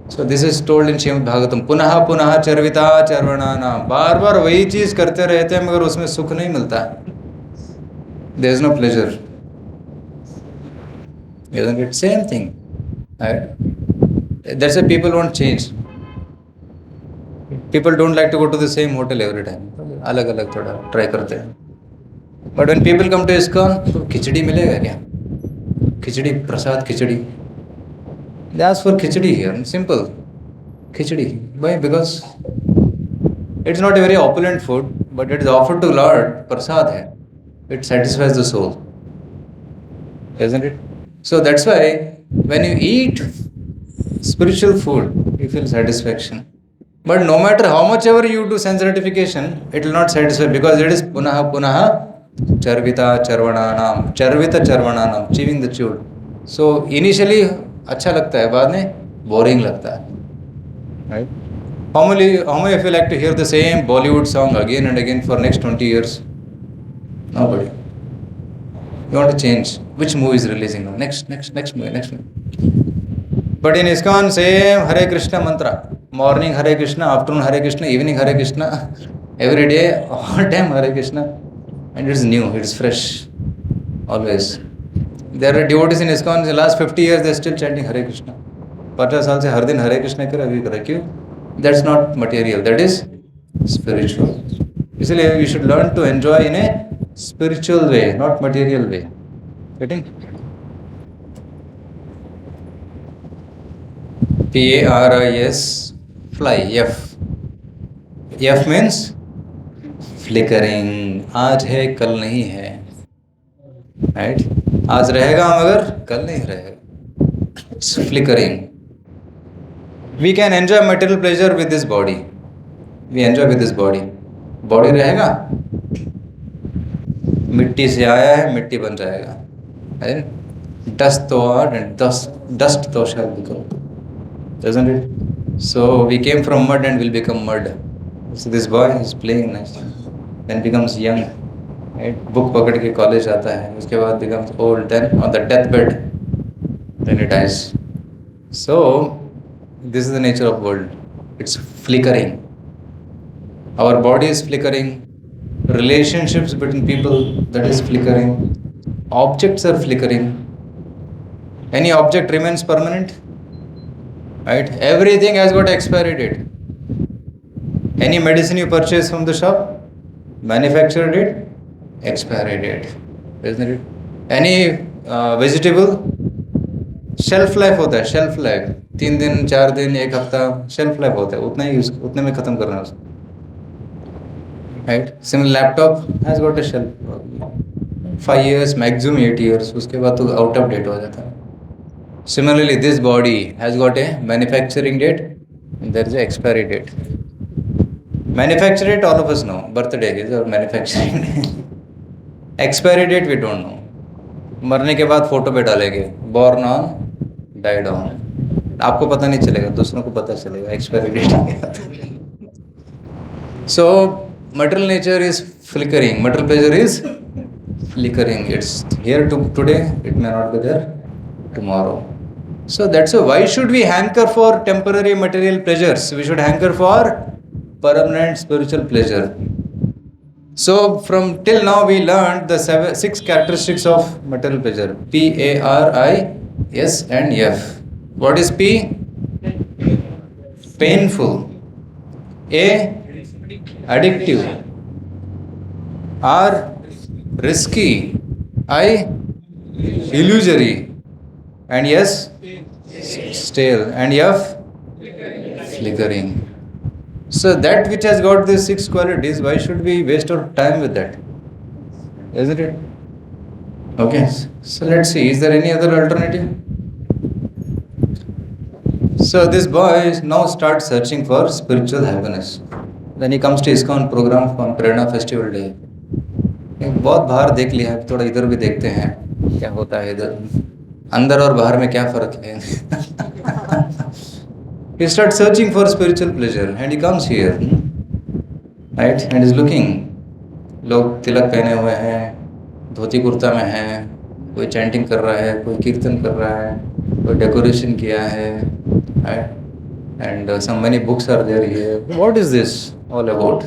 So this is told in Srimad Bhagavatam. Punaha punaha charvita charvanana. बार बार वही चीज करते रहते हैं मगर उसमें सुख नहीं मिलता. There is no pleasure. Isn't it? Same thing. Right? That's why people won't change. People don't like to go to the same hotel every time. अलग अलग थोड़ा try करते हैं. But when people come to ISKCON, तो खिचड़ी मिलेगा क्या? खिचड़ी, प्रसाद खिचड़ी. They ask for khichdi here. Simple. Khichdi. Why? Because it's not a very opulent food, but it is offered to Lord. प्रसाद है. It satisfies the soul. Isn't it? So that's why when you eat spiritual food, you feel satisfaction. But no matter how much ever you do sense gratification, it will not satisfy because it is punaha punaha charvita charvananam. Charvita charvananam, chewing the chewed. So initially अच्छा लगता है, बाद में boring लगता है. Right? How many of you like to hear the same Bollywood song again and again for next 20 years? Nobody. You want to change. Which movie is releasing now? Next movie. But in ISKCON, same Hare Krishna mantra. Morning Hare Krishna, afternoon Hare Krishna, evening Hare Krishna. Every day, all time Hare Krishna. And it's new, it's fresh. Always. There are devotees in ISKCON, in the last 50 years, they're still chanting Hare Krishna. 50 साल से हर दिन हरे कृष्ण कर अभी कर क्यों? That's not material, that is spiritual. इसलिए we should learn to enjoy in a Spiritual way, not material way. Getting? P-A-R-I-S, fly, F. F means flickering. आज है कल नहीं है. Right? आज रहेगा मगर कल नहीं रहेगा. It's flickering. We can enjoy material pleasure with this body. We enjoy with this body. Body रहेगा, मिट्टी से आया है, मिट्टी बन जाएगा. Right? Dust thou art and dust thou shalt become. Doesn't it? So we came from mud and will become mud. So this boy is playing nice. Then becomes young. Right? Book पकड़ के college आता है. उसके बाद becomes old. Then on the deathbed, then he dies. So this is the nature of world. It's flickering. Our body is flickering. Relationships between people, that is flickering. Objects are flickering. Any object remains permanent? Right? Everything has got expiry date. Any medicine you purchase from the shop, manufacture date, expiry date. Isn't it? Any vegetable, shelf life होता है. Shelf life 3 दिन 4 दिन 1 हफ्ता shelf life होता है. उतने में खत्म करना है उसको. Right? Similar laptop has got a shelf 5 years, maximum 8 years. उसके बाद तो out of date हो जाता है. Similarly, this body has got a manufacturing date and there is an expiry date. Manufacture date, all of us know. Birthday is our manufacturing date. Expiry date, we don't know. मरने के बाद photo पे डालेंगे. Born on, died on. आपको पता नहीं चलेगा, दूसरों को पता चलेगा. Expiry date. So, material nature is flickering. Material pleasure is flickering. It's here today, it may not be there tomorrow. So that's why should we hanker for temporary material pleasures? We should hanker for permanent spiritual pleasure. So from till now we learned the 6 characteristics of material pleasure. P, A, R, I, S and F. What is P? Painful. A, addictive. R, risky. I, illusory. And yes, stale. And F, flickering. So that which has got these 6 qualities, why should we waste our time with that? Isn't it? Okay, so let's see, is there any other alternative? So this boy now starts searching for spiritual happiness. Then he comes to ISKCON program on Prerna Festival Day. बहुत बाहर देख लिया है, थोड़ा इधर भी देखते हैं क्या होता है इधर. अंदर और बाहर में क्या फर्क है? He starts searching for spiritual pleasure and he comes here, right? And is looking. लोग तिलक पहने हुए हैं, धोती कुर्ता में हैं, कोई चैंटिंग कर रहा है, कोई कीर्तन कर रहा है, कोई डेकोरेशन किया है, right? And some many books are there here. What is this all about?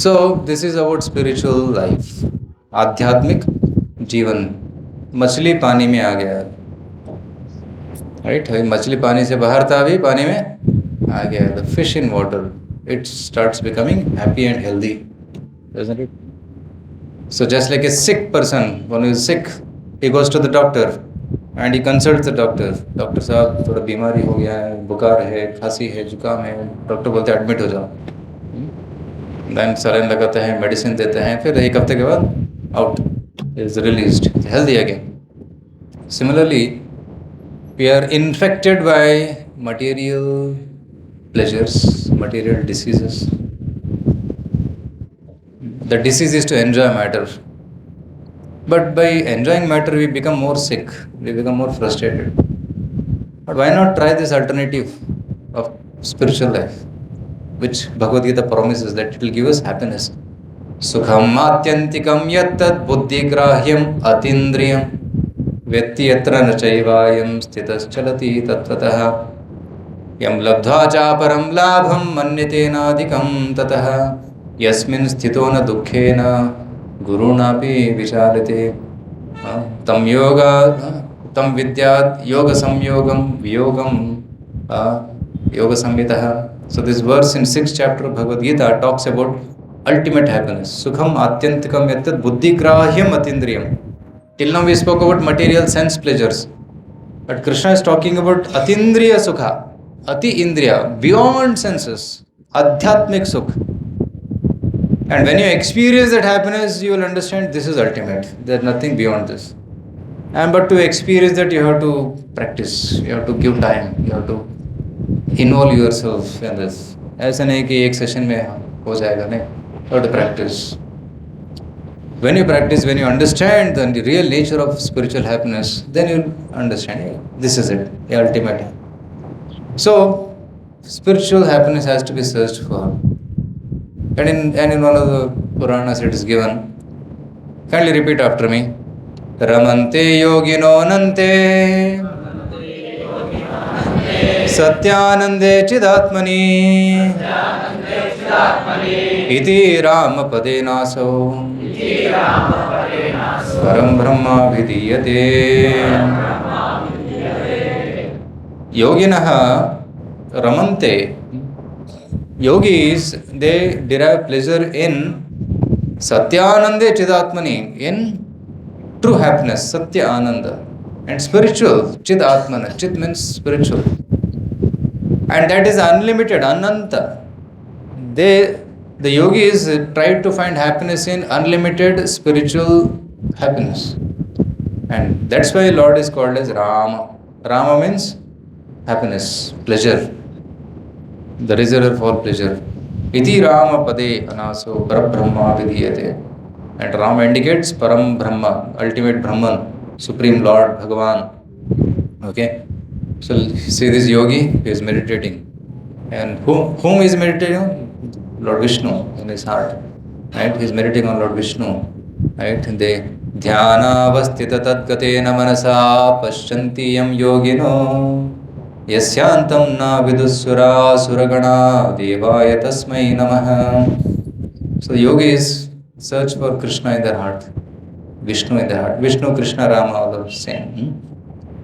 So this is about spiritual life. आध्यात्मिक जीवन. मछली पानी में आ गया, राइट? मछली पानी से बाहर था, अभी पानी में आ गया. The fish in water, it starts becoming happy and healthy, doesn't it? So just like a sick person, one is sick, he goes to the doctor and he consults the doctor. Doctor साहब थोड़ा बीमारी हो गया है, बुखार है, खांसी है, जुकाम है. डॉक्टर बोलते हैं एडमिट हो जाओ. देन सलाइन लगाते हैं, मेडिसिन देते हैं, फिर 1 हफ्ते के बाद out, is released, healthy again. Similarly, we are infected by material pleasures, material diseases. The disease is to enjoy matter. But by enjoying matter, we become more sick, we become more frustrated. But why not try this alternative of spiritual life, which Bhagavad Gita promises that it will give us happiness. सुखम आत्यंतिकम यत्तद् बुद्धिग्राह्यम अतीन्द्रियम वेत्ति यत्र न चैवायं स्थितश्चलति तत्त्वतः यं लब्ध्वा चापरं लाभं मन्यते नाधिकं ततः यस्मिन् स्थितो न दुःखेन गुरुणापि विचारते तम विद्यात् योग संयोगम वियोगम योग संहितः. So this verse in 6th chapter of Bhagavad Gita talks about ultimate happiness. Sukham atyantikam yattat buddhigrahyam atindriyam. Till now we spoke about material sense pleasures. But Krishna is talking about atindriya sukha, ati indriya, beyond senses, adhyatmik sukh. And when you experience that happiness, you will understand this is ultimate. There is nothing beyond this. And but to experience that, you have to practice, you have to give time, you have to involve yourself in this. ऐसा नहीं कि एक session में हो जाएगा, नहीं. You have to practice. When you practice, when you understand the real nature of spiritual happiness, then you understand, hey, this is it, the ultimate. So, spiritual happiness has to be searched for. And in one of the Puranas it is given. Kindly repeat after me. Ramante yogino nante satyanande chidatmani iti rama pade naso param brahma vidiyate. Yoginaha ramante. Yogis, they derive pleasure in satyanande chidatmani, in true happiness, satya ananda, and spiritual chidatmana. Chit means spiritual, and that is unlimited, ananta. The yogis try to find happiness in unlimited spiritual happiness, and that's why Lord is called as Rama. Rama means happiness, pleasure, the reservoir of all pleasure. Iti Rama pade anaso parabrahma vidiyate. And Rama indicates Param Brahma, ultimate Brahman, Supreme Lord, Bhagavan. Okay? So, see this yogi, he is meditating. And whom is meditating on? Lord Vishnu in his heart. Right? He is meditating on Lord Vishnu. Right? And they Dhyana avastita tadgatena manasa paschanti yam yogino yasyantam na vidussura suragana devaya tasmai namaha. So, yogis search for Krishna in their heart, Vishnu in their heart. Vishnu, Krishna, Rama, all are the same.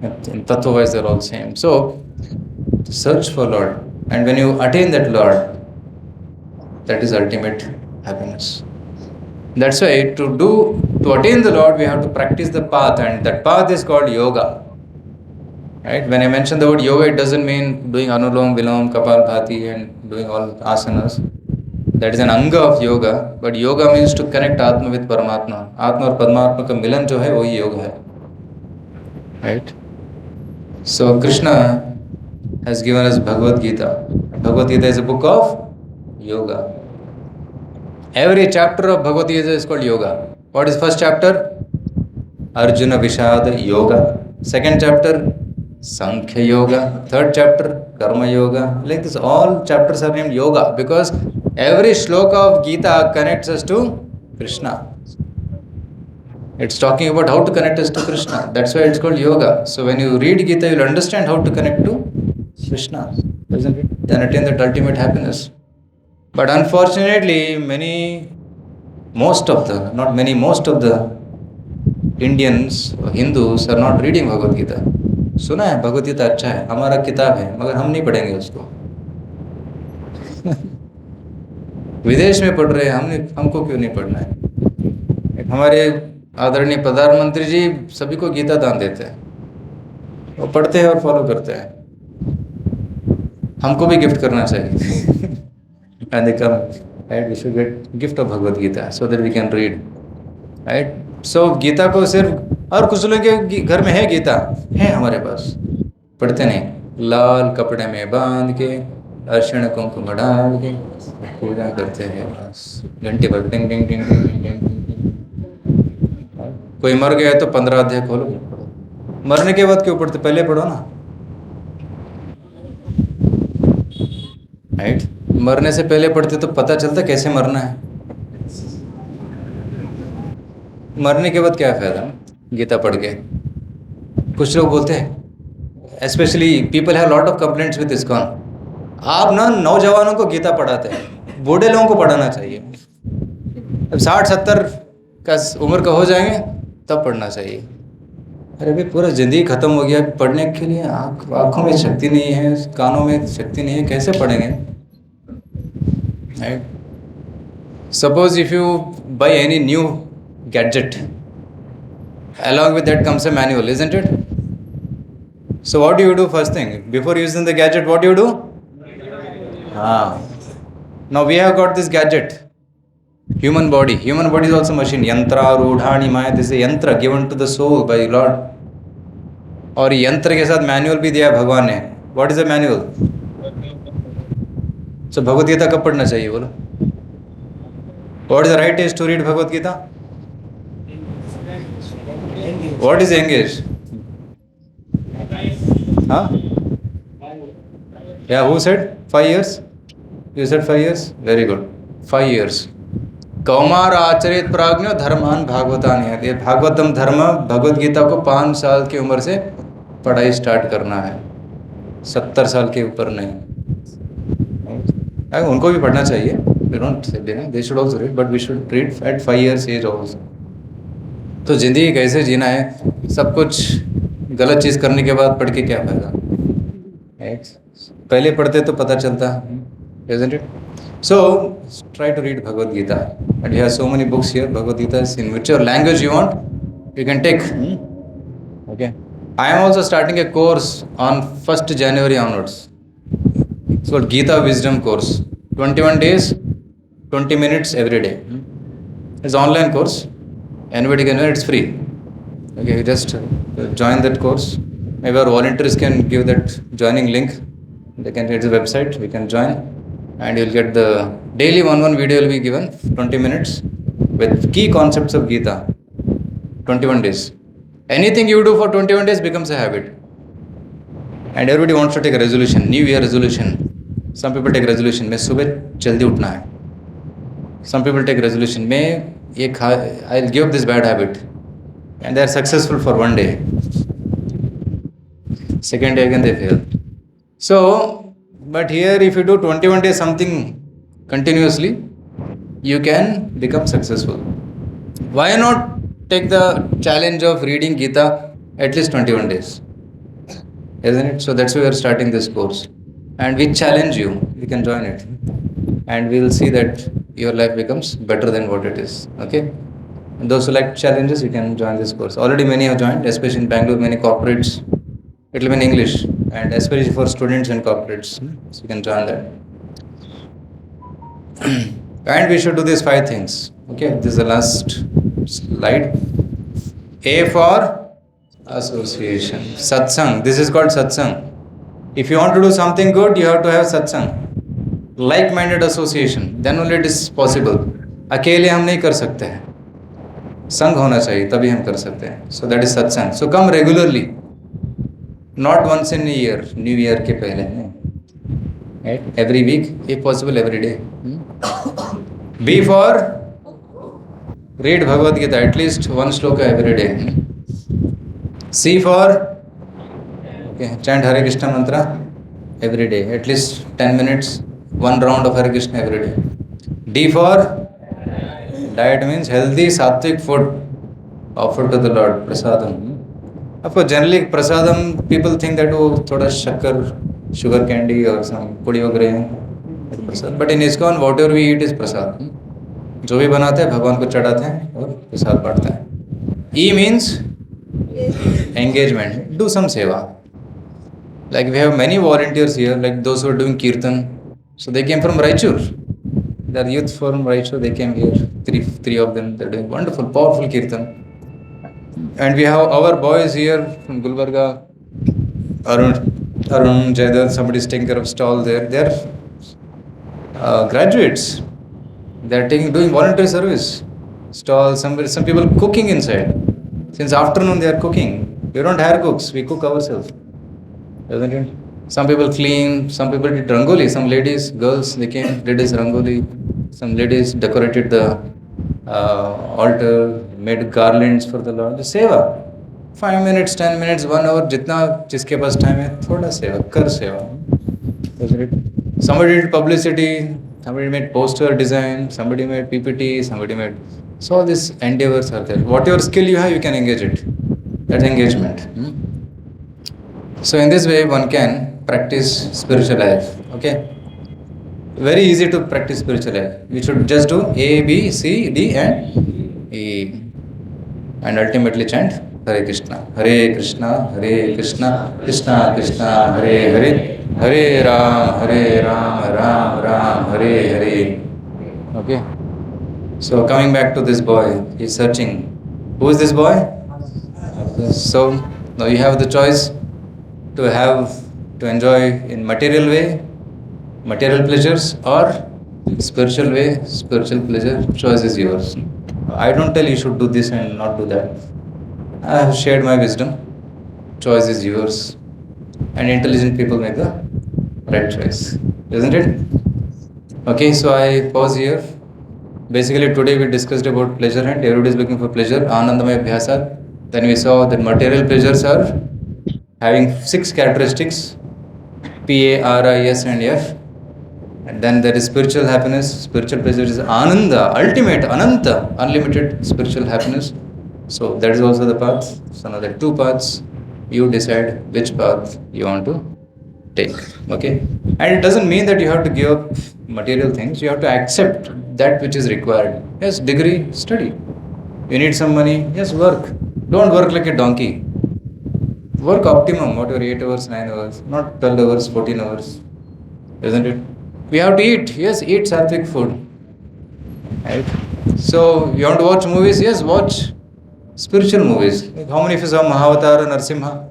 In Tattva-wise, they are all same. So, search for Lord. And when you attain that Lord, that is ultimate happiness. That's why to attain the Lord, we have to practice the path, and that path is called yoga. Right? When I mention the word yoga, it doesn't mean doing Anulom, Vilom, Kapalbhati and doing all asanas. That is an anga of yoga, but yoga means to connect Atma with Paramatma. Atma और Paramatma का मिलन जो है वही योग है. Right? So Krishna has given us Bhagavad Gita. Bhagavad Gita is a book of yoga. Every chapter of Bhagavad Gita is called yoga. What is first chapter? Arjuna Vishada Yoga. Second chapter, Sankhya Yoga. Third chapter, Karma Yoga. Like this, all chapters are named yoga because every shloka of Gita connects us to Krishna. It's talking about how to connect us to Krishna. That's why it's called yoga. So when you read Gita, you'll understand how to connect to Krishna, isn't it? Then attain that ultimate happiness. But unfortunately, most of the Indians, Hindus are not reading Bhagavad Gita. सुना है भगवद गीता अच्छा है, हमारा किताब है, मगर हम नहीं पढ़ेंगे उसको. विदेश में पढ़ रहे हैं, हमको क्यों नहीं पढ़ना है? हमारे आदरणीय प्रधानमंत्री जी सभी को गीता दान देते हैं, वो पढ़ते हैं और फॉलो करते हैं. हमको भी गिफ्ट करना चाहिए. And they come, right? We should get gift of Bhagavad Gita so that we can read, right? So Gita को सिर्फ, और कुछ लोगों के घर में है गीता, है हमारे पास, पढ़ते नहीं. लाल कपड़े में बांध के अर्शण कुंकुम डाल के पूजा करते हैं, बस घंटे भर टिंग टिंग टिंग टिंग टिंग. कोई मर गया तो 15 अध्याय खोलो, मरने के बाद क्यों पढ़ते? पहले पढ़ो ना, राइट? मरने से पहले पढ़ते तो पता चलता कैसे मरना है. मरने के बाद क्या फायदा गीता पढ़ के? कुछ लोग बोलते हैं, specially people have lot of complaints with ISKCON, आप ना नौजवानों को गीता पढ़ाते हैं, बूढ़े लोगों को पढ़ाना चाहिए. अब 60-70 का उम्र का हो जाएंगे तब पढ़ना चाहिए. अरे भाई पूरा ज़िंदगी ख़त्म हो गया पढ़ने के लिए, आँखों में शक्ति नहीं है, कानों में शक्ति नहीं है, कैसे पढ़ेंगे? Suppose if you buy any new gadget, along with that comes a manual, isn't it? So what do you do first thing? Before using the gadget, what do you do? Now we have got this gadget. Human body. Human body is also machine. Yantra, Rudhani, Maya. This is a yantra given to the soul by Lord. और यंत्र के साथ manual भी दिया भगवान ने. What is the manual? So Bhagavad Gita कब पढ़ना चाहिए बोलो? What is the right age to read Bhagavad Gita? What is young age? Huh? Yeah, who said 5 years? You said 5 years? Very good. 5 years. कौमार आचरित प्राज्ञ धर्मान भागवतानि. ये भागवतम धर्म भगवद गीता को 5 साल की उम्र से पढ़ाई स्टार्ट करना है, 70 साल के ऊपर नहीं. उनको भी पढ़ना चाहिए. We don't say they should also read, but we should read at 5 years age also. तो जिंदगी कैसे जीना है, सब कुछ गलत चीज़ करने के बाद पढ़ के क्या फायदा. पहले पढ़ते तो पता चलता, isn't it? So try to read Bhagavad Gita, and we have so many books here. Bhagavad Gita is in whichever language you want, you can take. Okay. I am also starting a course on 1st January onwards. It's called Gita Wisdom course. 21 days, 20 minutes every day. It's an online course. Anybody can do it. It's free. Okay, you just join that course. Maybe our volunteers can give that joining link. They can read the website. We can join, and you'll get the daily one video will be given 20 minutes with key concepts of Gita. 21 days. Anything you do for 21 days becomes a habit. And everybody wants to take a resolution, New Year resolution. Some people take resolution, मैं सुबह जल्दी उठना है. Some people take resolution, I'll give up this bad habit. And they are successful for one day. Second day again they fail. So, but here if you do 21 days something continuously, you can become successful. Why not take the challenge of reading Gita at least 21 days? Isn't it? So that's why we are starting this course. And we challenge you. You can join it. And we will see that your life becomes better than what it is. Okay? And those who like challenges, you can join this course. Already many have joined, especially in Bangalore, many corporates. It will be in English. And especially for students and corporates. So you can join that. And we should do these 5 things. Okay? This is the last slide. A for association. Satsang. This is called satsang. If you want to do something good, you have to have satsang. Like-minded association. Then only it is possible. अकेले हम नहीं कर सकते हैं. संग होना चाहिए तभी हम कर सकते हैं. So that is satsang. So come regularly. Not once in a year. New Year के पहले. Right? Every week, if possible, every day. B for read Bhagavad Gita, at least one shloka every day. C for chant Hare Krishna mantra every day, at least 10 minutes, one round of Hare Krishna every day. D for diet, means healthy sattvic food offered to the Lord, prasadam. Of course, generally prasadam, people think that thoda shakkar, sugar candy or some pudi वगैरह है प्रसाद. But in ISKCON, whatever we eat is prasad. जो भी बनाते हैं भगवान को चढ़ाते हैं और प्रसाद बांटते हैं. E means engagement. Do some seva. Like we have many volunteers here, like those who are doing kirtan. So they came from Raichur. They are youth from Raichur. They came here. Three of them. They are doing wonderful, powerful kirtan. And we have our boys here from Gulbarga. Arun, Jayadar, somebody is taking care of stall there. They are graduates. They are doing voluntary service. Stall, some people cooking inside. Since afternoon they are cooking. We don't hire cooks, we cook ourselves. Isn't it? Some people clean, some people did rangoli. Some ladies, girls, they came, did this rangoli. Some ladies decorated the altar, made garlands for the Lord. Seva. 5 minutes, 10 minutes, 1 hour, जितना जिसके पास time है थोड़ा सेवा कर सेवा. Somebody did publicity, somebody made poster design, somebody made PPT, somebody made. So all these endeavors are there. Whatever skill you have, you can engage it. That's engagement. So in this way, one can practice spiritual life. Okay. Very easy to practice spiritual life. You should just do A, B, C, D and E. And ultimately chant Hare Krishna, Hare Krishna, Krishna Krishna, Hare Hare, Hare Ram, Ram Ram, Hare Hare. Okay. So coming back to this boy, he's searching. Who is this boy? So now you have the choice to enjoy in material way, material pleasures, or spiritual way, spiritual pleasure. Choice is yours. I don't tell you should do this and not do that. I have shared my wisdom. Choice is yours. And intelligent people make the right choice. Isn't it? Okay, so I pause here. Basically today we discussed about pleasure and everybody is looking for pleasure. Anandamaya Abhyasa. Then we saw that material pleasures are having 6 characteristics. P, A, R, I, S and F. And then there is spiritual happiness. Spiritual pleasure is Ananda, ultimate, Ananta, unlimited spiritual happiness. So that is also the path. So now there are 2 paths. You decide which path you want to take. Okay? And it doesn't mean that you have to give up material things. You have to accept that which is required. Yes, degree, study. You need some money. Yes, work. Don't work like a donkey. Work optimum, whatever, 8 hours, 9 hours, not 12 hours, 14 hours. Isn't it? We have to eat. Yes, eat sattvic food. Right? So, you want to watch movies? Yes, watch spiritual movies. Like how many of you saw Mahavatar and Narsimha?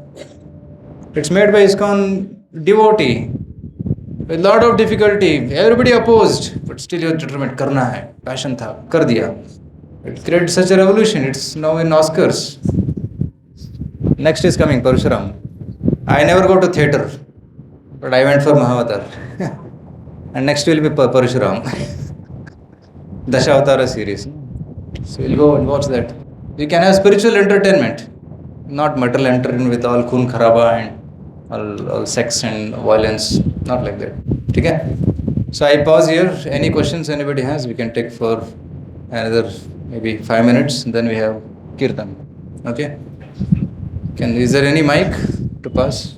It's made by ISKCON devotee. With lot of difficulty. Everybody opposed. But still you're determined. Karna hai. Passion tha. Kar diya. It created such a revolution. It's now in Oscars. Next is coming, Parshuram. I never go to theatre. But I went for Mahavatar. And next will be Parshuram. Dashavatara series. So we'll go and watch that. You can have spiritual entertainment, not material entertainment with all khun kharaba and all sex and violence. Not like that. Okay? So I pause here. Any questions anybody has, we can take for another maybe 5 minutes. Then we have Kirtan. Okay? Is there any mic to pass?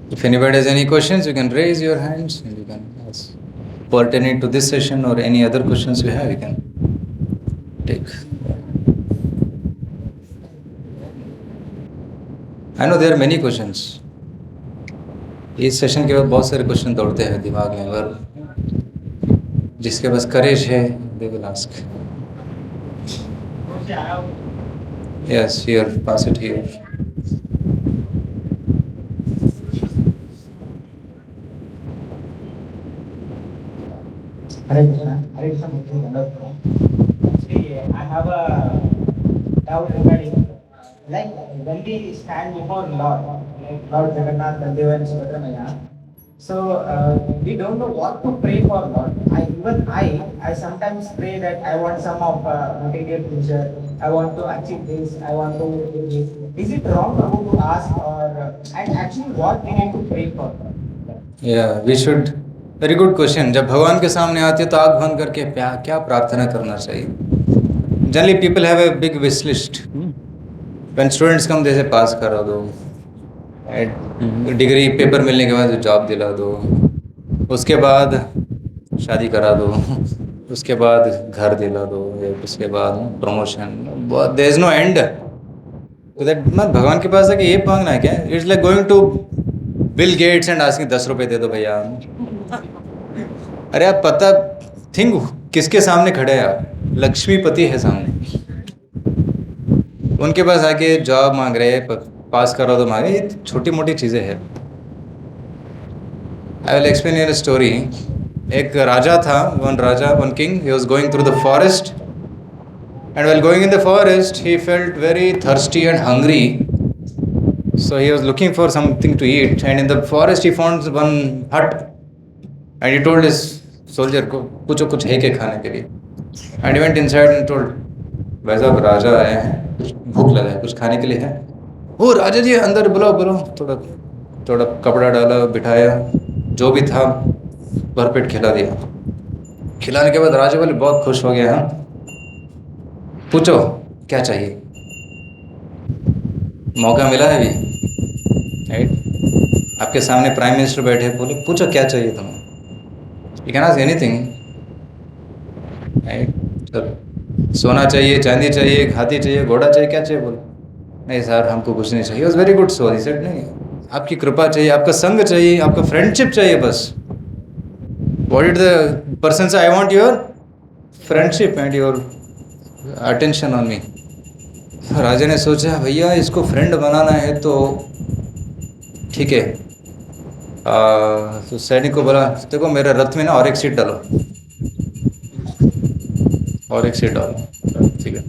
If anybody has any questions, you can raise your hands and you can ask. Pertaining to this session or any other questions you have, you can take. I know there are many questions. इस session के बाद बहुत सारे question दौड़ते हैं दिमाग में, अगर जिसके पास करेज है they will ask. Yes, here, pass it here. Hare Krishna. Hare Krishna. Actually, I have a doubt regarding, like, when we stand before Lord, like Lord Jagannath, Baldev and Subhadramaya, so we don't know what to pray for Lord. I sometimes pray that I want some of material pleasure, I want to achieve this, I want to do this. Is it wrong Prabhu to ask, or and actually what we need to pray for? Yeah, we should. Very good question. जब भगवान के सामने आती है तो आँख बंद करके क्या प्रार्थना करना चाहिए? Generally people have a big wish list. When students come, जैसे पास करा दो, डिग्री पेपर मिलने के बाद जॉब दिला दो, उसके बाद शादी करा दो, उसके बाद घर दिला दो, उसके बाद promotion. There is no end to that. मत भगवान के पास है कि ये मांगना है क्या? It's like going to Bill Gates and asking 10 रुपये दे दो भैया. अरे आप पता थिंक किसके सामने खड़े हैं आप? लक्ष्मीपति है सामने. उनके पास आके जॉब मांग रहे, पास करो तो मांगे. ये छोटी मोटी चीज़ें हैं. I will explain your story. एक राजा था, one king. He was going through the forest, and while going in the forest he felt very thirsty and hungry. So he was looking for something to eat, and in the forest he found one hut, and he told his soldier को कुछ है क्या खाने के लिए. And he went inside and told, भाई साहब राजा आए हैं, भूख लगा है, कुछ खाने के लिए है? ओ राजा जी अंदर बुलाओ. थोड़ा कपड़ा डाला, बिठाया, जो भी था भरपेट खिला दिया. खिलाने के बाद राजा बोले बहुत खुश हो गया. हाँ, पूछो क्या चाहिए, मौका मिला है अभी, राइट? आपके सामने प्राइम मिनिस्टर बैठे, बोले पूछो क्या चाहिए तुम्हें, you can ask anything, right? तो सोना चाहिए, चांदी चाहिए, हाथी चाहिए, घोड़ा चाहिए, क्या चाहिए, बोले नहीं सर हमको कुछ नहीं चाहिए। वेरी गुड सॉरी सेट, नहीं आपकी कृपा चाहिए, आपका संग चाहिए, आपका फ्रेंडशिप चाहिए बस। व्हाट इज द पर्सन से, I want your friendship and your attention on me. राजा ने सोचा भैया इसको फ्रेंड बनाना है तो ठीक है। तो सैनिक को बोला देखो मेरे रथ में ना और एक सीट डालो, और एक सीट डालो, ठीक है।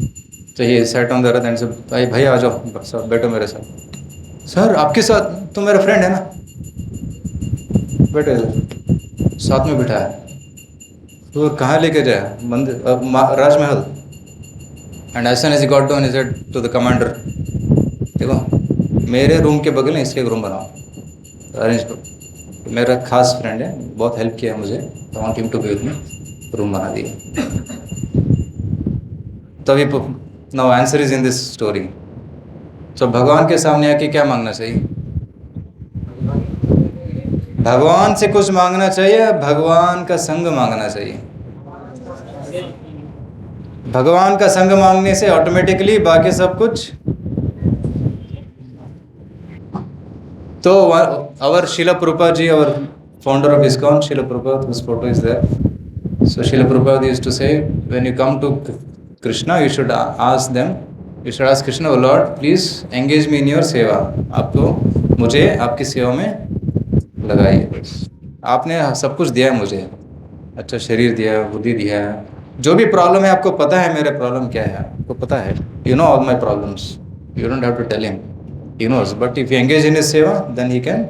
तो ये set on the Rath and से भाई भाई आ जाओ सब बैठो मेरे साथ। सर आपके साथ तो मेरा फ्रेंड है ना, बैठो इधर, साथ में बिठाया। तो कहाँ लेके जाया, मंदिर राजमहल। And as soon as he got down he said to the commander, देखो मेरे रूम के बगल में इसके एक रूम बनाओ, अरेंज करो, मेरा खास फ्रेंड है, बहुत हेल्प किया मुझे, I want him to be with me, room बना दिया। तभी now answer is in this story. So भगवान के सामने आके क्या मांगना चाहिए? भगवान से कुछ मांगना चाहिए, भगवान का संग मांगना चाहिए। भगवान का संग मांगने से ऑटोमेटिकली बाकी सब कुछ। तो our Srila Prabhupada ji, our founder of ISKCON, Srila Prabhupada, whose photo is there. So Srila Prabhupada used to say, when you come to Krishna, you should ask them, you should ask Krishna, oh Lord, please engage me in your सेवा। आपको मुझे आपकी सेवा में लगाइए। आपने सब कुछ दिया है मुझे, अच्छा शरीर दिया, बुद्धि दिया है, जो भी प्रॉब्लम है आपको पता है मेरा प्रॉब्लम क्या है, आपको पता है, you know all my problems, you don't have to tell him, he knows, but if you engage in his seva, then he can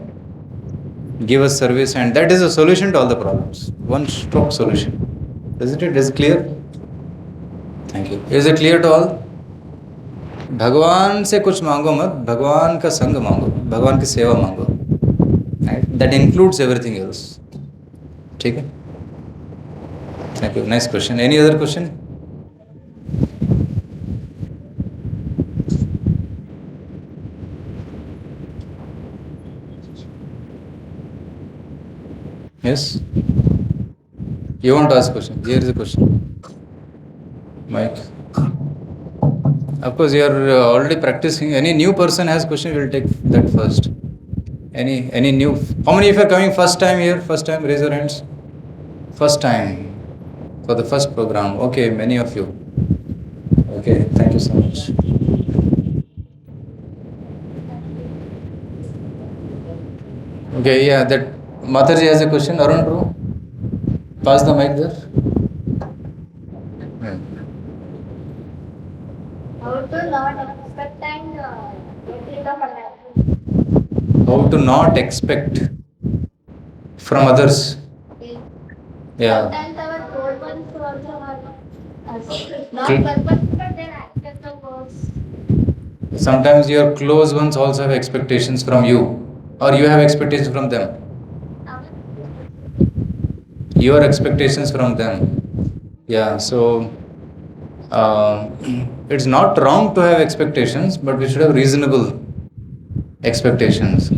give us service, and that is a solution to all the problems, one stroke solution, isn't it? Is it clear? Thank you. Is it clear to all? भगवान से कुछ मांगो मत, भगवान का संग मांगो, भगवान की सेवा मांगो, that includes everything else, ठीक है? Thank you. Next question. Any other question? Yes? You want to ask question? Here is a question. Mike. Of course, you are already practicing. Any new person has question, we will take that first. Any new? How many of you are coming first time here? First time, raise your hands. First time for the first program. Okay, many of you. Okay, thank you so much. Okay, yeah, that Mataji has a question. Arun, bro, pass the mic there. How to not expect and get rid of others. How to not expect from others. Yeah. Sometimes our close ones also are not purpose, but then accept the words. Sometimes your close ones also have expectations from you, or you have expectations from them. Your expectations from them. Yeah, so it's not wrong to have expectations, but we should have reasonable expectations.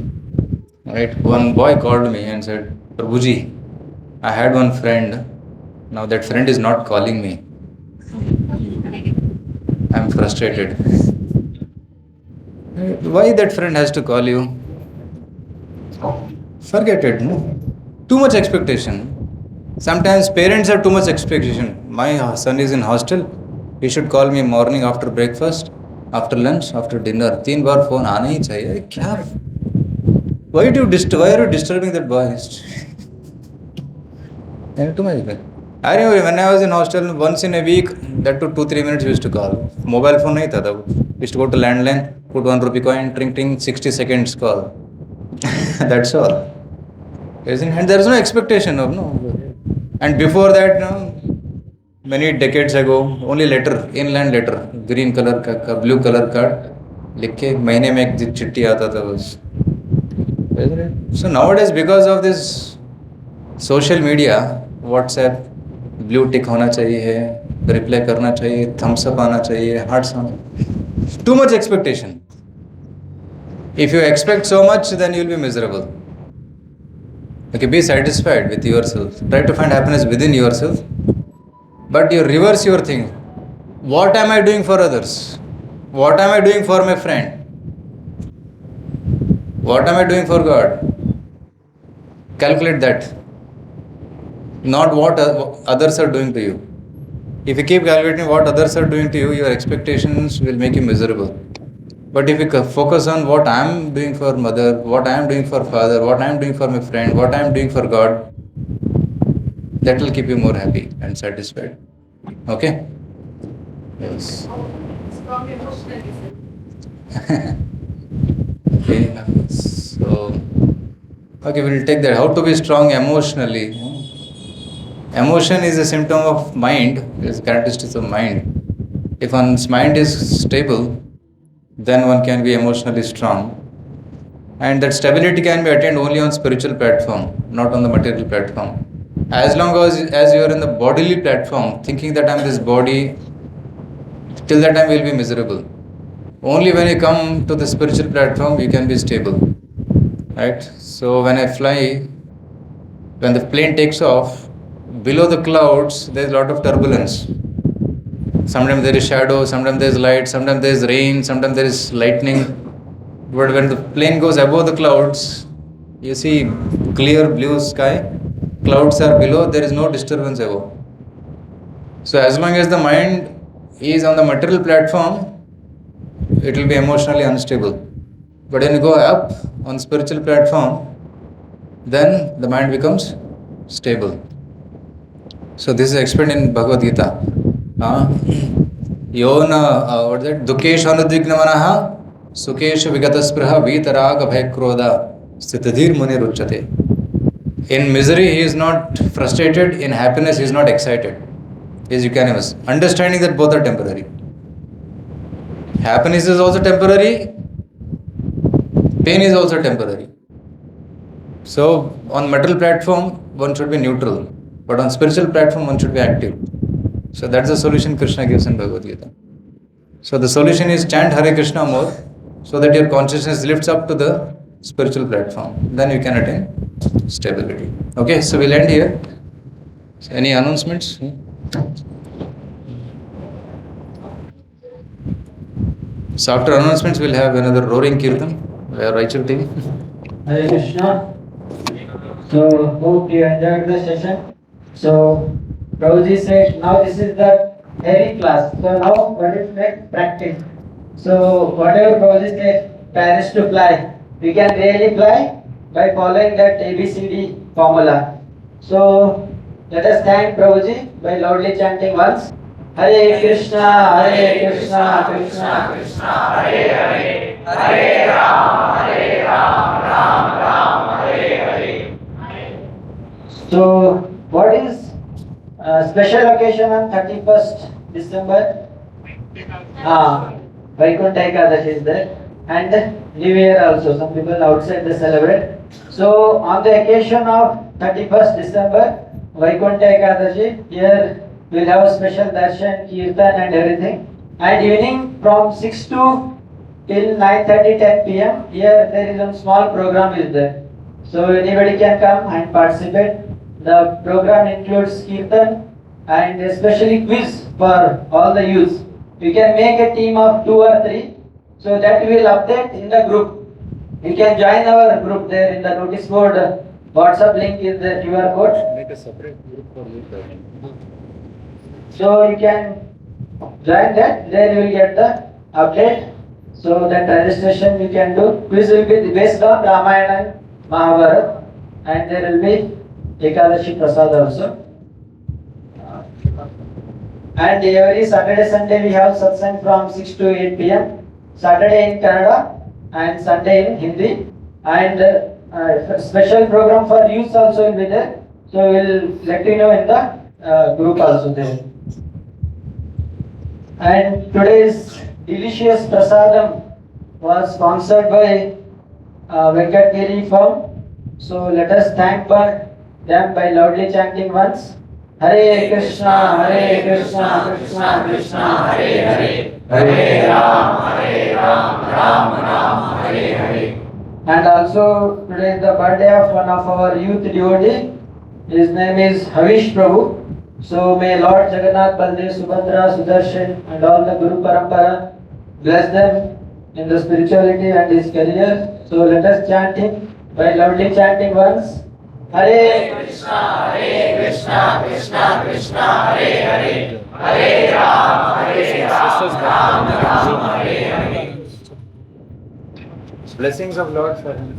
Right? One boy called me and said, Prabhuji, I had one friend, now that friend is not calling me. I'm frustrated. Why that friend has to call you? Forget it, no? Too much expectation. Sometimes parents have too much expectation. My son is in hostel, he should call me morning after breakfast, after lunch, after dinner. 3 bar phone आना ही चाहिए. क्या? Why are you disturbing that boy? Too much. I remember when I was in hostel, once in a week, that took 2-3 minutes we used to call. Mobile phone नहीं था तब. We used to go to landline, put 1 rupee coin, tring tring, 60 seconds call. That's all. And there is no expectation of no. And before that, no, many decades ago, only letter, inland letter, green color का blue color card लिख के महीने में एक चिट्ठी आता था बस. So nowadays, because of this social media, WhatsApp, blue tick होना चाहिए है, रिप्लाई करना चाहिए, थम्स अप आना चाहिए, हार्ट्स आना. Too much expectation. If you expect so much, then you will be miserable. Okay, be satisfied with yourself. Try to find happiness within yourself. But you reverse your thing. What am I doing for others? What am I doing for my friend? What am I doing for God? Calculate that. Not what others are doing to you. If you keep calculating what others are doing to you, your expectations will make you miserable. But if you focus on what I am doing for mother, what I am doing for father, what I am doing for my friend, what I am doing for God, that will keep you more happy and satisfied. Okay? Yes. Strong emotionally. Okay. So, okay, we'll take that. How to be strong emotionally. Emotion is a symptom of mind, it's characteristics of mind. If one's mind is stable, then one can be emotionally strong. And that stability can be attained only on spiritual platform, not on the material platform. As long as you are in the bodily platform, thinking that I am this body, till that time we will be miserable. Only when you come to the spiritual platform, you can be stable. Right? So when I fly, when the plane takes off, below the clouds, there is a lot of turbulence. Sometimes there is shadow, sometimes there is light, sometimes there is rain, sometimes there is lightning. But when the plane goes above the clouds, you see clear blue sky, clouds are below, there is no disturbance above. So as long as the mind is on the material platform, it will be emotionally unstable. But when you go up on spiritual platform, then the mind becomes stable. So this is explained in Bhagavad Gita. Yona, what is it? Dukeshu anudvigna manaha, sukeshu vigataspriha, vitaraga bhaykroda, sthitadhir muni ruchyate. In misery, he is not frustrated. In happiness, he is not excited. He is euphonious. Understanding that both are temporary. Happiness is also temporary. Pain is also temporary. So, on material platform, one should be neutral. But on spiritual platform, one should be active. So, that's the solution Krishna gives in Bhagavad Gita. So, the solution is chant Hare Krishna more so that your consciousness lifts up to the spiritual platform. Then you can attain stability. Okay, so we'll end here. So any announcements? So after announcements, we'll have another roaring kirtan. Where Raichur team. Hare Krishna. So hope you enjoyed the session. So Prabhuji said now this is the theory class. So now what is next? Practice. So whatever Prabhuji said, Paris to fly, we can really fly by following that ABCD formula. So let us thank Prabhuji by loudly chanting once. Hare Krishna, Krishna Krishna, Hare Hare, Hare Ram, Ram, Hare Hare. So, what is special occasion on 31st December? Vaikuntha Ekadashi is there, and New Year also. Some people outside they celebrate. So, on the occasion of 31st December, Vaikuntha Ekadashi, here we'll have special darshan, kirtan, and everything. And evening from 6 to till 9:30, 10 p.m. Here there is a small program is there. So anybody can come and participate. The program includes kirtan and especially quiz for all the youths. You can make a team of 2 or 3, so that we will update in the group. You can join our group there in the notice board. WhatsApp link is the QR code. Make a separate group for you. So you can join that. There you will get the update. So that registration you can do. Quiz will be based on Ramayana and Mahabharata, and there will be Ekadashi Prasad also. And every Saturday, Sunday we have satsang from 6 to 8 p.m. Saturday in Kannada and Sunday in Hindi. And special program for youth also will be there. So we'll let you know in the group also there. And today's delicious prasadam was sponsored by Venkat Giri firm. So let us thank them by loudly chanting once. Hare Krishna, Krishna Krishna, Hare Hare, Hare Ram, Ram Ram, Hare Hare. And also today is the birthday of one of our youth devotee. His name is Havish Prabhu. So may Lord Jagannath, Baldev, Subhadra, Sudarshan and all the Guru Parampara bless them in the spirituality and his career. So let us chant him by loudly chanting once. Hare Krishna, Krishna Krishna, Hare Hare, Hare Ram, Ram, Hare Hare. Blessings of Lord for him.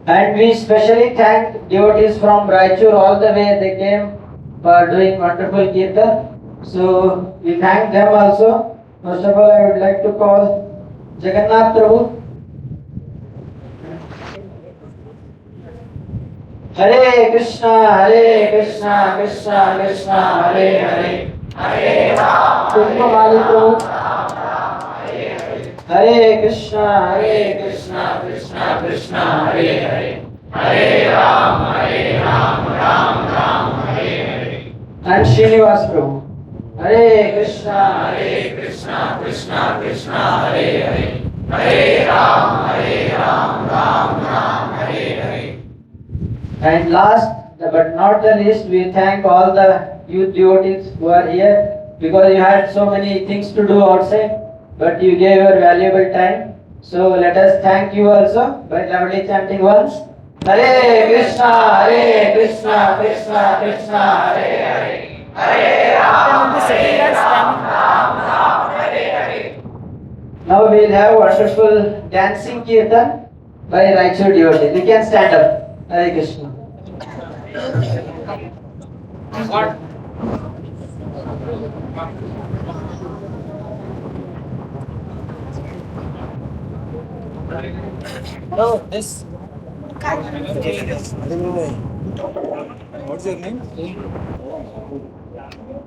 And we specially thank devotees from Raichur all the way they came for doing wonderful kirtan. So we thank them also. First of all, I would like to call Jagannath Prabhu. Hare Krishna, Krishna Krishna, Hare Hare, Hare Ram, Mali Prabhu. Hare Krishna, Krishna Krishna, Hare Hare, Hare Ram, Ram Ram, Hare Hare. And Srinivas Prabhu. Hare Krishna, Krishna Krishna, Hare Hare, Hare Ram, Ram, Hare Hare. And last but not the least, we thank all the youth devotees who are here because you had so many things to do outside, but you gave your valuable time. So let us thank you also by loudly chanting once. Hare Krishna, Krishna Krishna, Hare Hare, Hare Ram, Ram, Hare Hare. Now we will have wonderful dancing kirtan by Raichur devotees. You can stand up. Hare Krishna. No, this. What's your name?